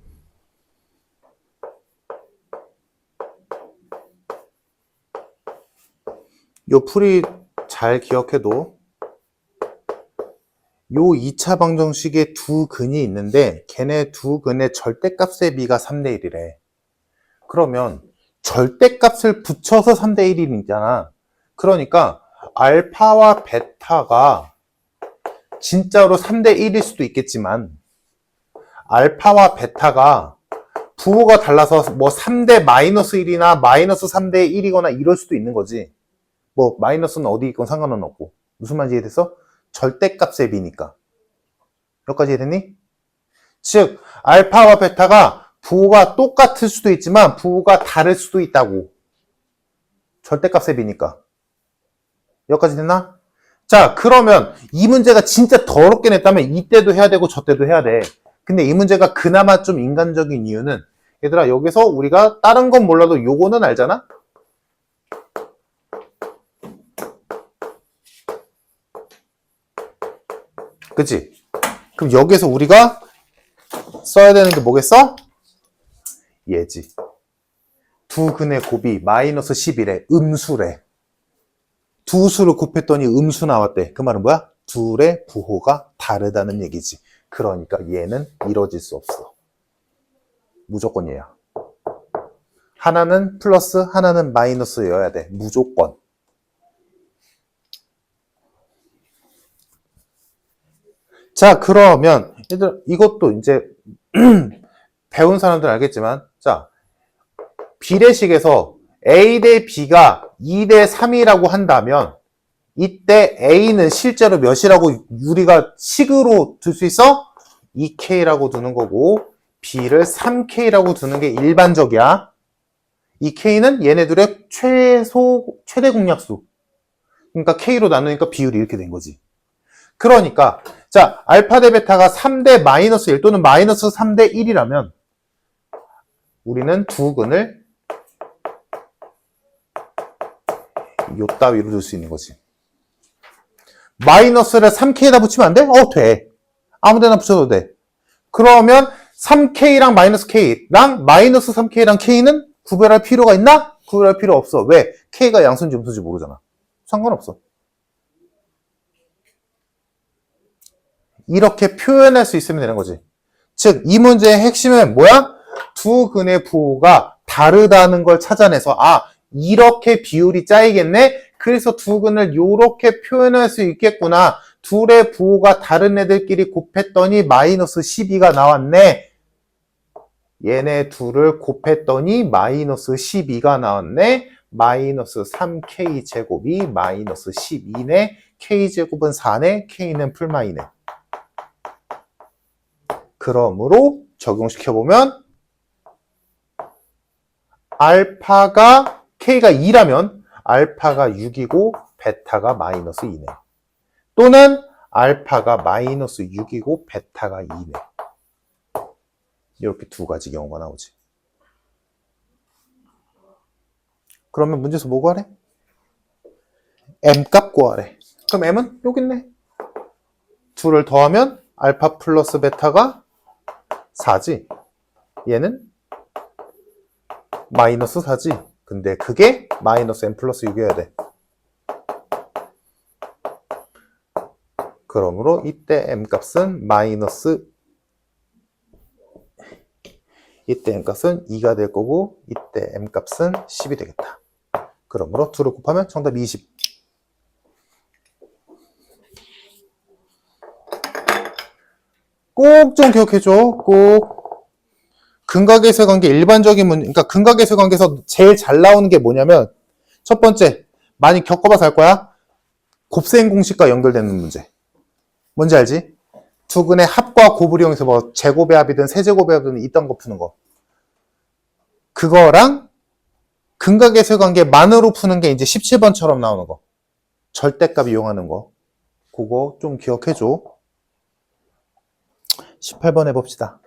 요 풀이 잘 기억해도 요 2차 방정식에 두 근이 있는데 걔네 두 근의 절대값의 비가 3대 1이래. 그러면 절대값을 붙여서 3대 1이잖아. 그러니까 알파와 베타가 진짜로 3대 1일 수도 있겠지만 알파와 베타가 부호가 달라서 뭐 3대 마이너스 1이나 마이너스 3대 1이거나 이럴 수도 있는 거지. 뭐 마이너스는 어디 있건 상관은 없고. 무슨 말인지 이해됐어? 절대값의 비니까. 여기까지 이해됐니? 즉 알파와 베타가 부호가 똑같을 수도 있지만 부호가 다를 수도 있다고. 절대값의 비니까. 여기까지 됐나? 자, 그러면 이 문제가 진짜 더럽게 냈다면 이때도 해야 되고 저때도 해야 돼. 근데 이 문제가 그나마 좀 인간적인 이유는, 얘들아 여기서 우리가 다른 건 몰라도 요거는 알잖아? 그치? 그럼 여기서 우리가 써야 되는 게 뭐겠어? 얘지. 두 근의 곱이 마이너스 10이래. 음수래. 두 수를 곱했더니 음수 나왔대. 그 말은 뭐야? 둘의 부호가 다르다는 얘기지. 그러니까 얘는 이뤄질 수 없어. 무조건 얘야. 하나는 플러스, 하나는 마이너스여야 돼. 무조건. 자, 그러면 얘들 이것도 이제 배운 사람들은 알겠지만, 자, 비례식에서 A 대 B가 2 대 3이라고 한다면 이때 A는 실제로 몇이라고 우리가 식으로 둘 수 있어? 2K라고 두는 거고 B를 3K라고 두는 게 일반적이야. 이 K는 얘네들의 최대 공약수. 그러니까 K로 나누니까 비율이 이렇게 된 거지. 그러니까 자, 알파 대 베타가 3대 마이너스 1 또는 마이너스 3대 1이라면 우리는 두 근을 요 따위로 둘 수 있는 거지. 마이너스를 3K에다 붙이면 안 돼? 돼. 아무 데나 붙여도 돼. 그러면 3K랑 마이너스 K랑 마이너스 3K랑 K는 구별할 필요가 있나? 구별할 필요 없어. 왜? K가 양수인지 음수인지 모르잖아. 상관없어. 이렇게 표현할 수 있으면 되는 거지. 즉, 이 문제의 핵심은 뭐야? 두 근의 부호가 다르다는 걸 찾아내서 이렇게 비율이 짜이겠네? 그래서 두 근을 이렇게 표현할 수 있겠구나. 둘의 부호가 다른 애들끼리 곱했더니 마이너스 12가 나왔네. 얘네 둘을 곱했더니 마이너스 12가 나왔네. 마이너스 3K 제곱이 마이너스 12네. K 제곱은 4네. K는 풀마이네. 그러므로 적용시켜보면 알파가 K가 2라면 알파가 6이고 베타가 마이너스 2네. 또는 알파가 마이너스 6이고 베타가 2네. 이렇게 두 가지 경우가 나오지. 그러면 문제에서 뭐 구하래? M값 구하래. 그럼 M은 여기 있네. 둘을 더하면 알파 플러스 베타가 4지. 얘는 마이너스 4지. 근데 그게 마이너스 n 플러스 6이어야 돼. 그러므로 이때 m 값은 이때 m 값은 2가 될 거고 이때 m 값은 10이 되겠다. 그러므로 2를 곱하면 정답이 20. 꼭 좀 기억해줘. 꼭. 근각에서의 관계 일반적인 그러니까 근각에서의 관계에서 제일 잘 나오는 게 뭐냐면 첫 번째, 많이 겪어봐서 알 거야. 곱셈 공식과 연결되는 문제. 뭔지 알지? 두 근의 합과 곱을 이용해서 뭐 제곱의 합이든 세제곱의 합이든 있던 거 푸는 거. 그거랑 근각에서의 관계만으로 푸는 게 이제 17번처럼 나오는 거. 절대값 이용하는 거. 그거 좀 기억해줘. 18번 해봅시다.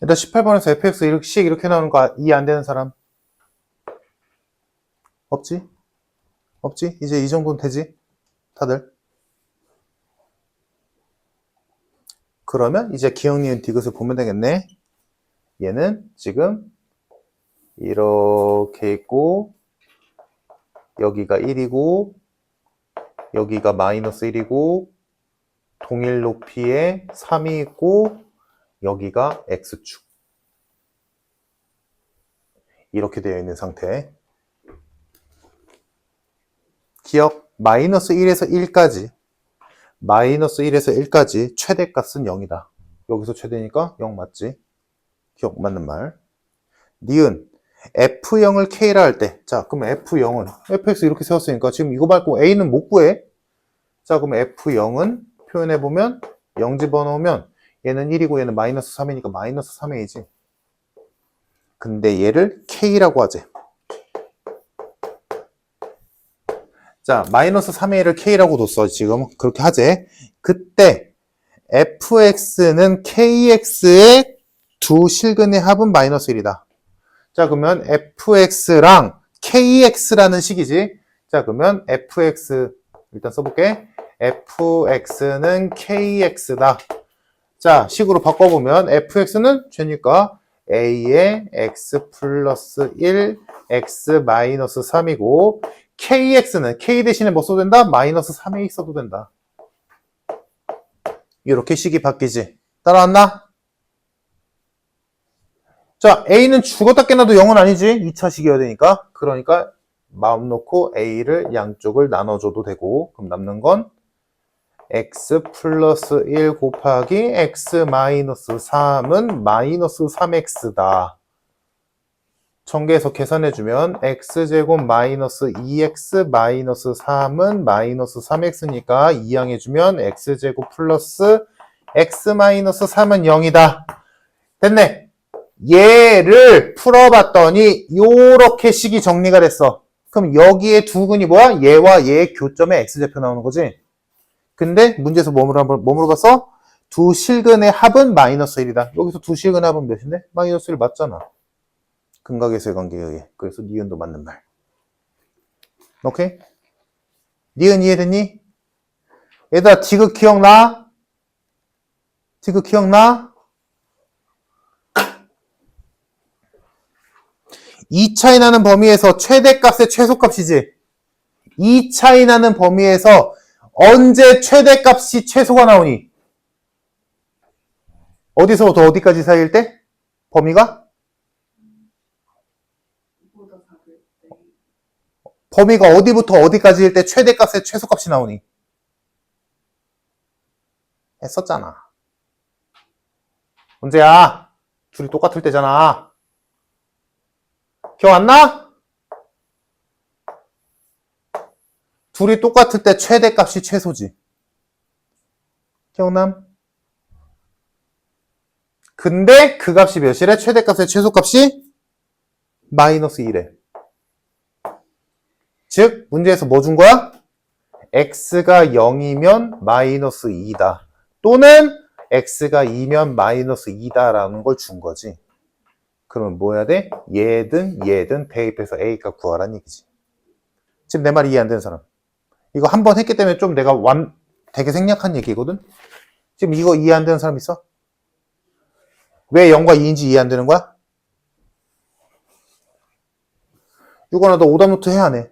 일단 18번에서 fx 이렇게 나오는 거 이해 안 되는 사람? 없지? 없지? 이제 이 정도는 되지? 다들? 그러면 이제 기억, 니은, 디귿을 보면 되겠네. 얘는 지금 이렇게 있고 여기가 1이고 여기가 마이너스 1이고 동일 높이에 3이 있고 여기가 x축. 이렇게 되어 있는 상태. 기억, 마이너스 1에서 1까지 최대값은 0이다. 여기서 최대니까 0 맞지? 기억 맞는 말. 니은, F0을 K라 할 때, 자, 그럼 F0은, fx 이렇게 세웠으니까 지금 이거 말고 A는 못 구해. 자, 그럼 F0은 표현해보면 0 집어넣으면 얘는 1이고 얘는 마이너스 3이니까 마이너스 3A지. 근데 얘를 K라고 하지. 자, 마이너스 3A를 K라고 뒀어. 지금 그렇게 하지. 그때 fx는 kx의 두 실근의 합은 마이너스 1이다. 자, 그러면 fx랑 kx라는 식이지. 자, 그러면 fx 일단 써볼게. fx는 kx다. 자, 식으로 바꿔보면 fx는 죄니까 a의 x 플러스 1, x 마이너스 3이고 kx는 k 대신에 뭐 써도 된다? 마이너스 3a 써도 된다. 이렇게 식이 바뀌지. 따라왔나? 자, a는 죽었다 깨나도 0은 아니지. 2차식이어야 되니까. 그러니까 마음 놓고 a를 양쪽을 나눠줘도 되고 그럼 남는 건 x 플러스 1 곱하기 x 마이너스 3은 마이너스 3x다. 전개해서 계산해주면 x제곱 마이너스 2x 마이너스 3은 마이너스 3x니까 이항해주면 x제곱 플러스 x 마이너스 3은 0이다. 됐네. 얘를 풀어봤더니 요렇게 식이 정리가 됐어. 그럼 여기에 두 근이 뭐야? 얘와 얘의 교점에 x좌표 나오는 거지. 근데 문제에서 뭐 물어봤어? 두 실근의 합은 마이너스 1이다. 여기서 두 실근의 합은 몇인데? 마이너스 1 맞잖아. 근각에서의 관계에 의해. 그래서 니은도 맞는 말. 오케이? 니은 이해됐니? 얘들아, 디귿 기억나? 디귿 기억나? 2 차이 나는 범위에서 최대값의 최소값이지. 2 차이 나는 범위에서 언제 최대값이 최소가 나오니? 어디서부터 어디까지 사이일 때? 범위가? 보다 작을 때. 범위가 어디부터 어디까지일 때 최대값의 최소값이 나오니? 했었잖아. 문제야. 둘이 똑같을 때잖아. 기억 안 나? 둘이 똑같을 때 최대값이 최소지. 기억남? 근데 그 값이 몇이래? 최대값의 최소값이 마이너스 1에. 즉 문제에서 뭐 준 거야? x가 0이면 마이너스 2다. 또는 x가 2면 마이너스 2다라는 걸 준 거지. 그러면 뭐 해야 돼? 얘든 대입해서 a값 구하라는 얘기지. 지금 내 말이 이해 안 되는 사람. 이거 한 번 했기 때문에 좀 내가 되게 생략한 얘기거든? 지금 이거 이해 안 되는 사람 있어? 왜 0과 2인지 이해 안 되는 거야? 유건아 너 오답 노트 해 안 해?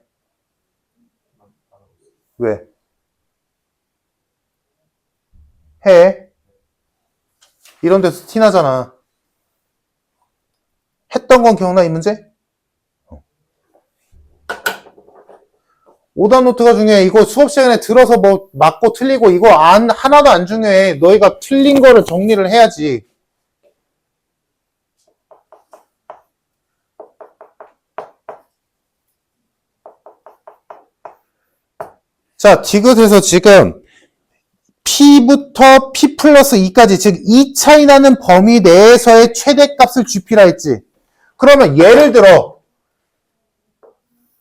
왜? 해. 이런 데서 티나잖아. 했던 건 기억나 이 문제? 오답 노트가 중요해. 이거 수업 시간에 들어서 뭐 맞고 틀리고 이거 하나도 안 중요해. 너희가 틀린 거를 정리를 해야지. 자, 디귿에서 지금 P부터 P 플러스 2까지, 즉 2 차이 나는 범위 내에서의 최대값을 GP라 했지. 그러면 예를 들어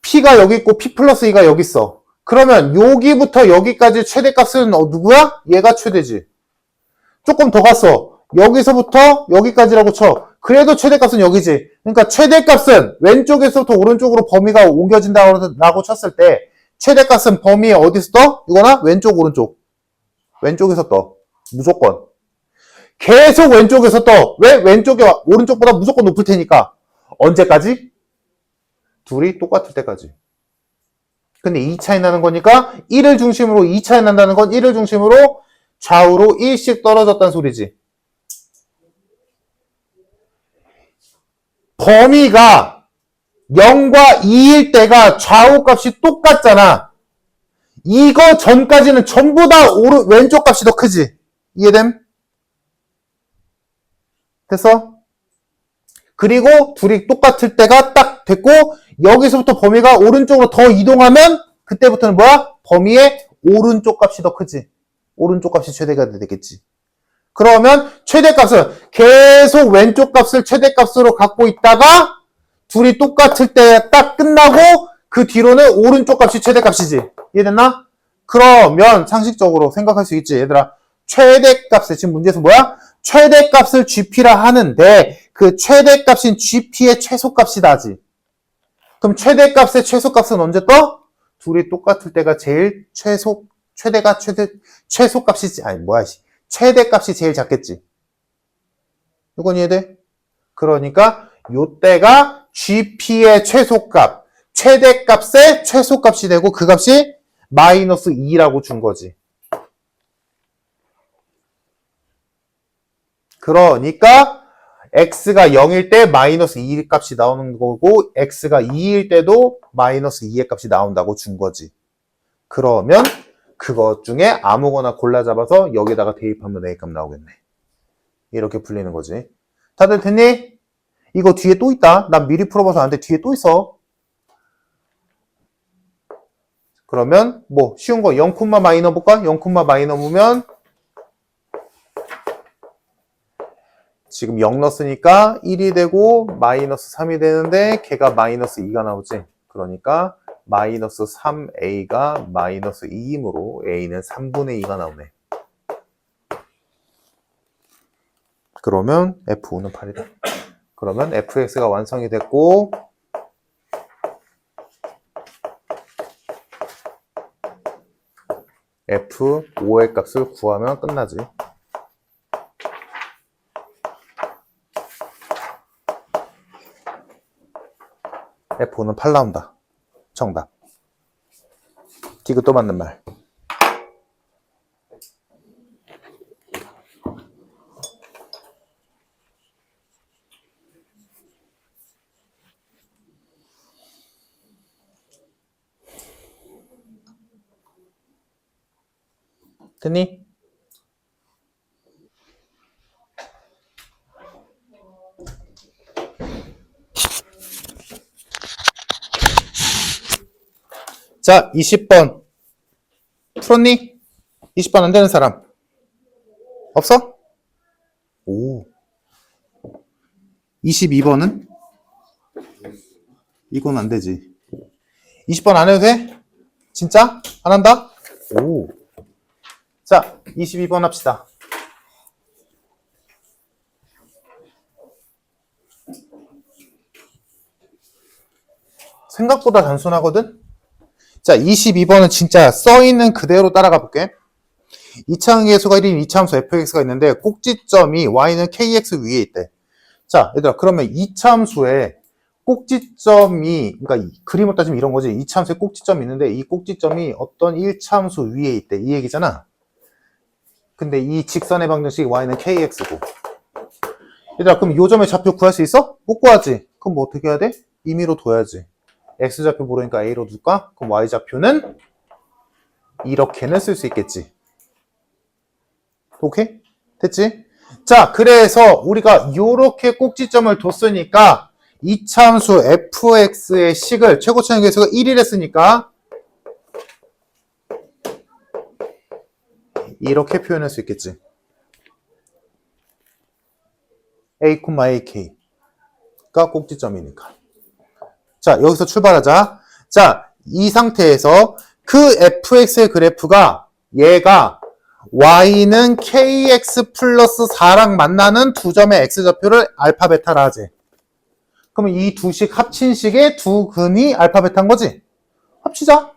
P가 여기 있고 P 플러스 2가 여기 있어. 그러면 여기부터 여기까지 최대값은 누구야? 얘가 최대지. 조금 더 갔어. 여기서부터 여기까지라고 쳐. 그래도 최대값은 여기지. 그러니까 최대값은 왼쪽에서부터 오른쪽으로 범위가 옮겨진다고 쳤을 때 최대값은 범위에 어디서 떠? 이거나 왼쪽 오른쪽. 왼쪽에서 떠. 무조건. 계속 왼쪽에서 떠. 왜? 왼쪽이 오른쪽보다 무조건 높을 테니까. 언제까지? 둘이 똑같을 때까지. 근데 2 차이 나는 거니까 1을 중심으로 2 차이 난다는 건 1을 중심으로 좌우로 1씩 떨어졌다는 소리지. 범위가 0과 2일 때가 좌우 값이 똑같잖아. 이거 전까지는 전부 다 왼쪽 값이 더 크지. 이해됨? 됐어? 그리고 둘이 똑같을 때가 딱 됐고 여기서부터 범위가 오른쪽으로 더 이동하면 그때부터는 뭐야? 범위의 오른쪽 값이 더 크지. 오른쪽 값이 최대가 되겠지. 그러면 최대값은 계속 왼쪽 값을 최대값으로 갖고 있다가 둘이 똑같을 때 딱 끝나고 그 뒤로는 오른쪽 값이 최대값이지. 이해됐나? 그러면 상식적으로 생각할 수 있지. 얘들아, 최대값에 지금 문제에서 뭐야? 최대값을 GP라 하는데 그 최대값인 GP의 최소값이다지. 그럼 최대값의 최소값은 언제 떠? 둘이 똑같을 때가 제일 최소값이지. 아니 뭐야, 최대값이 제일 작겠지. 이건 이해돼? 그러니까 요때가 GP의 최소값, 최대값의 최소값이 되고 그 값이 마이너스 2라고 준 거지. 그러니까 x가 0일 때 마이너스 2 값이 나오는 거고 x가 2일 때도 마이너스 2의 값이 나온다고 준 거지. 그러면 그것 중에 아무거나 골라 잡아서 여기다가 대입하면 A값 나오겠네. 이렇게 풀리는 거지. 다들 됐니? 이거 뒤에 또 있다. 난 미리 풀어봐서 안 돼. 뒤에 또 있어. 그러면 뭐 쉬운 거 0, 마이너 볼까? 0, 마이너 보면 지금 0 넣었으니까 1이 되고 마이너스 3이 되는데 걔가 마이너스 2가 나오지. 그러니까 마이너스 3a가 마이너스 2이므로 a는 3분의 2가 나오네. 그러면 F5는 8이다. 그러면 fx가 완성이 됐고 F5의 값을 구하면 끝나지. F5는 8 나온다. 정답. 디귿 또 맞는 말. 됐니? 자, 20번. 풀었니? 20번 안 되는 사람. 없어? 오. 22번은? 이건 안 되지. 20번 안 해도 돼? 진짜? 안 한다? 오. 자, 22번 합시다. 생각보다 단순하거든? 자, 22번은 진짜 써있는 그대로 따라가 볼게. 2차항 계수가 1인 2차함수 fx가 있는데 꼭지점이 y는 kx 위에 있대. 자, 얘들아, 그러면 2차함수에 꼭지점이, 그러니까 그림을 따지면 이런 거지. 2차함수에 꼭지점이 있는데 이 꼭지점이 어떤 1차함수 위에 있대. 이 얘기잖아. 근데 이 직선의 방정식 y는 kx고. 얘들아, 그럼 요 점의 좌표 구할 수 있어? 못 구하지. 그럼 뭐 어떻게 해야 돼? 임의로 둬야지. x좌표 모르니까 a로 둘까? 그럼 y좌표는 이렇게는 쓸 수 있겠지. 오케이? 됐지? 자, 그래서 우리가 요렇게 꼭지점을 뒀으니까 이차함수 fx의 식을 최고차항 계수가 1이라 했으니까 이렇게 표현할 수 있겠지. a, ak가 꼭지점이니까. 자, 여기서 출발하자. 자, 이 상태에서 그 fx의 그래프가 얘가 y는 kx 플러스 4랑 만나는 두 점의 x좌표를 알파 베타라 하지. 그러면 이 두 식 합친 식의 두 근이 알파 베타인 거지? 합치자.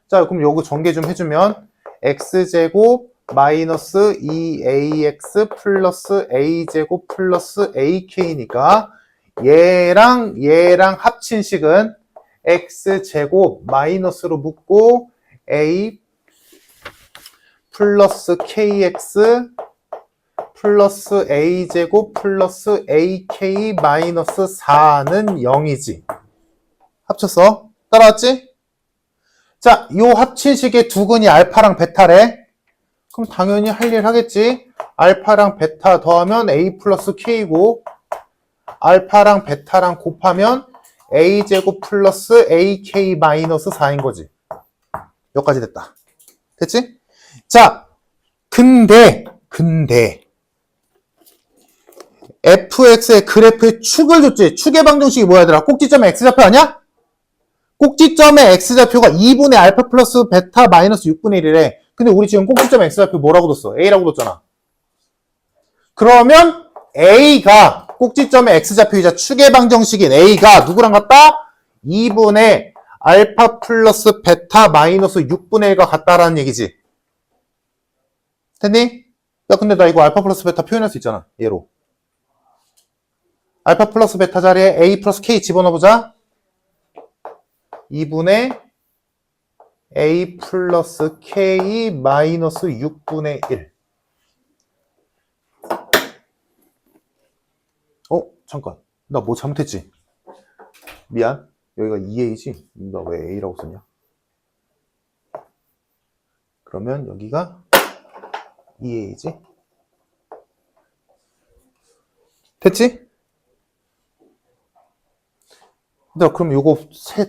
자, 그럼 요거 전개 좀 해주면 x제곱 마이너스 2ax 플러스 a제곱 플러스 ak니까 얘랑 합친 식은 x제곱 마이너스로 묶고 a 플러스 kx 플러스 a제곱 플러스 ak 마이너스 4는 0이지. 합쳤어? 따라왔지? 자, 요 합친 식의 두 근이 알파랑 베타래. 그럼 당연히 할 일 하겠지. 알파랑 베타 더하면 a 플러스 k고 알파랑 베타랑 곱하면 a제곱 플러스 ak 마이너스 4인 거지. 여기까지 됐다. 됐지? 자, 근데 fx의 그래프의 축을 줬지. 축의 방정식이 뭐야 얘들아? 꼭지점의 x좌표 아니야? 꼭지점의 x좌표가 2분의 알파 플러스 베타 마이너스 6분의 1이래. 근데 우리 지금 꼭지점의 x좌표 뭐라고 뒀어? a라고 뒀잖아. 그러면 a가 꼭지점의 x좌표이자 축의 방정식인 a가 누구랑 같다? 2분의 알파 플러스 베타 마이너스 6분의 1과 같다라는 얘기지. 됐니? 야, 근데 나 이거 알파 플러스 베타 표현할 수 있잖아. 얘로. 알파 플러스 베타 자리에 a 플러스 k 집어넣어보자. 2분의 a 플러스 k 마이너스 6분의 1. 잠깐. 나 뭐 잘못했지? 미안. 여기가 2a지? 나 왜 a라고 썼냐? 그러면 여기가 2a지? 됐지? 나 그럼 요거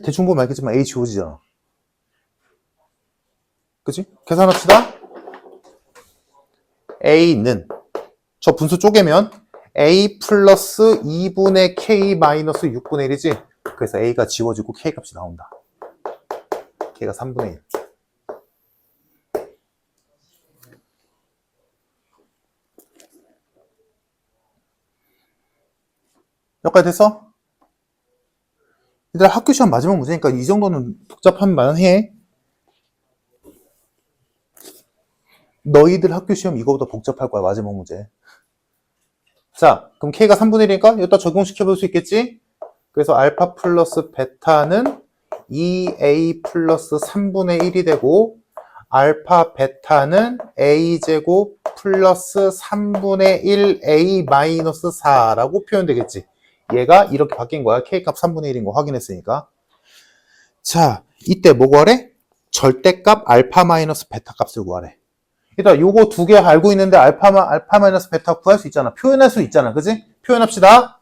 대충 보면 알겠지만 a 지워지잖아. 그치? 계산합시다. a는 저 분수 쪼개면 a 플러스 2분의 k 마이너스 6분의 1이지? 그래서 a가 지워지고 k 값이 나온다. k가 3분의 1. 여기까지 됐어? 얘들아, 학교 시험 마지막 문제니까 이 정도는 복잡한 만해. 너희들 학교 시험 이거보다 복잡할 거야, 마지막 문제. 자, 그럼 k가 3분의 1이니까 여기다 적용시켜 볼 수 있겠지? 그래서 알파 플러스 베타는 2a 플러스 3분의 1이 되고 알파 베타는 a제곱 플러스 3분의 1a 마이너스 4라고 표현되겠지. 얘가 이렇게 바뀐 거야. k값 3분의 1인 거 확인했으니까. 자, 이때 뭐 구하래? 절대값 알파 마이너스 베타 값을 구하래. 일단 요거 두 개 알고 있는데 알파 마이너스 베타 구할 수 있잖아. 표현할 수 있잖아. 그지? 표현합시다.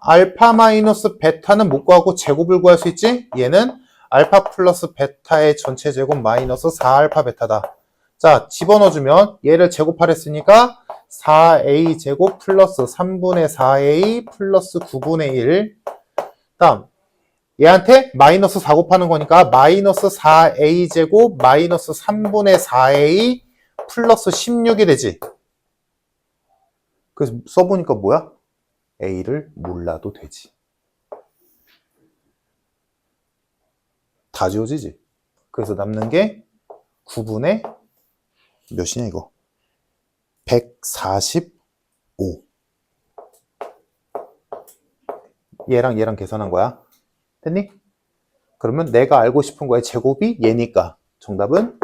알파 마이너스 베타는 못 구하고 제곱을 구할 수 있지? 얘는 알파 플러스 베타의 전체 제곱 마이너스 4알파 베타다. 자, 집어넣어주면 얘를 제곱하랬으니까 4a 제곱 플러스 3분의 4a 플러스 9분의 1. 다음 얘한테 마이너스 4 곱하는 거니까 마이너스 4a 제곱 마이너스 3분의 4a 플러스 16이 되지. 그래서 써보니까 뭐야? a를 몰라도 되지. 다 지워지지. 그래서 남는 게 9분의 몇이냐 이거? 145. 얘랑 얘랑 계산한 거야. 됐니? 그러면 내가 알고 싶은 거의 제곱이 얘니까 정답은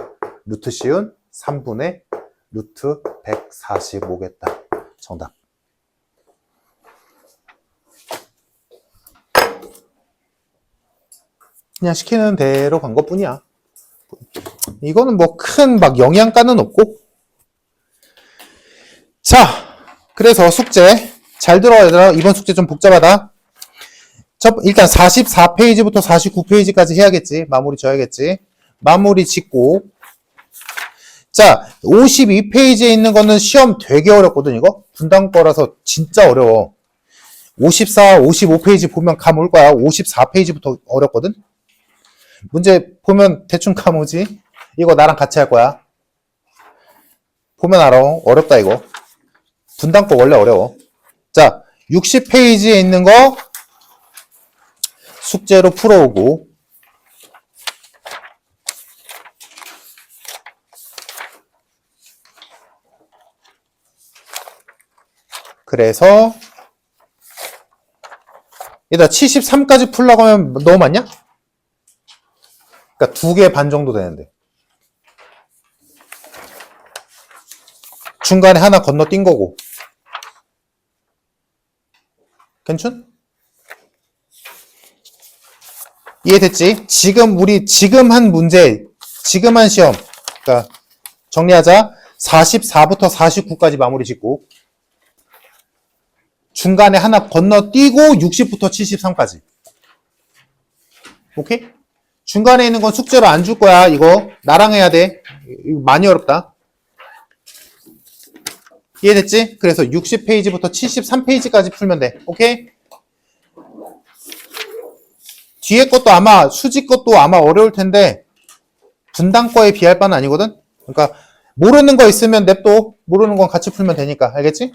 루트 씌운 3분의 루트 145겠다. 정답. 그냥 시키는 대로 간 것뿐이야. 이거는 뭐 큰 막 영양가는 없고. 자, 그래서 숙제 잘 들어야 되나? 이번 숙제 좀 복잡하다. 일단 44페이지부터 49페이지까지 해야겠지. 마무리 져야겠지. 마무리 짓고. 자, 52페이지에 있는 거는 시험 되게 어렵거든, 이거. 분당 거라서 진짜 어려워. 54, 55페이지 보면 감 올 거야. 54페이지부터 어렵거든. 문제 보면 대충 감 오지. 이거 나랑 같이 할 거야. 보면 알아. 어렵다, 이거. 분당 거 원래 어려워. 자, 60페이지에 있는 거 숙제로 풀어오고. 그래서 얘들아 73까지 풀라고 하면 너무 많냐? 그러니까 2개 반 정도 되는데. 중간에 하나 건너뛴 거고. 괜찮? 이해됐지? 지금 한 문제, 지금 한 시험. 그러니까 정리하자. 44부터 49까지 마무리 짓고. 중간에 하나 건너뛰고 60부터 73까지. 오케이? 중간에 있는 건 숙제로 안 줄 거야. 이거 나랑 해야 돼. 이거 많이 어렵다. 이해됐지? 그래서 60페이지부터 73페이지까지 풀면 돼. 오케이? 뒤에 것도 아마 수직 것도 아마 어려울 텐데 분당 거에 비할 바는 아니거든? 그러니까 모르는 거 있으면 냅둬. 모르는 건 같이 풀면 되니까. 알겠지?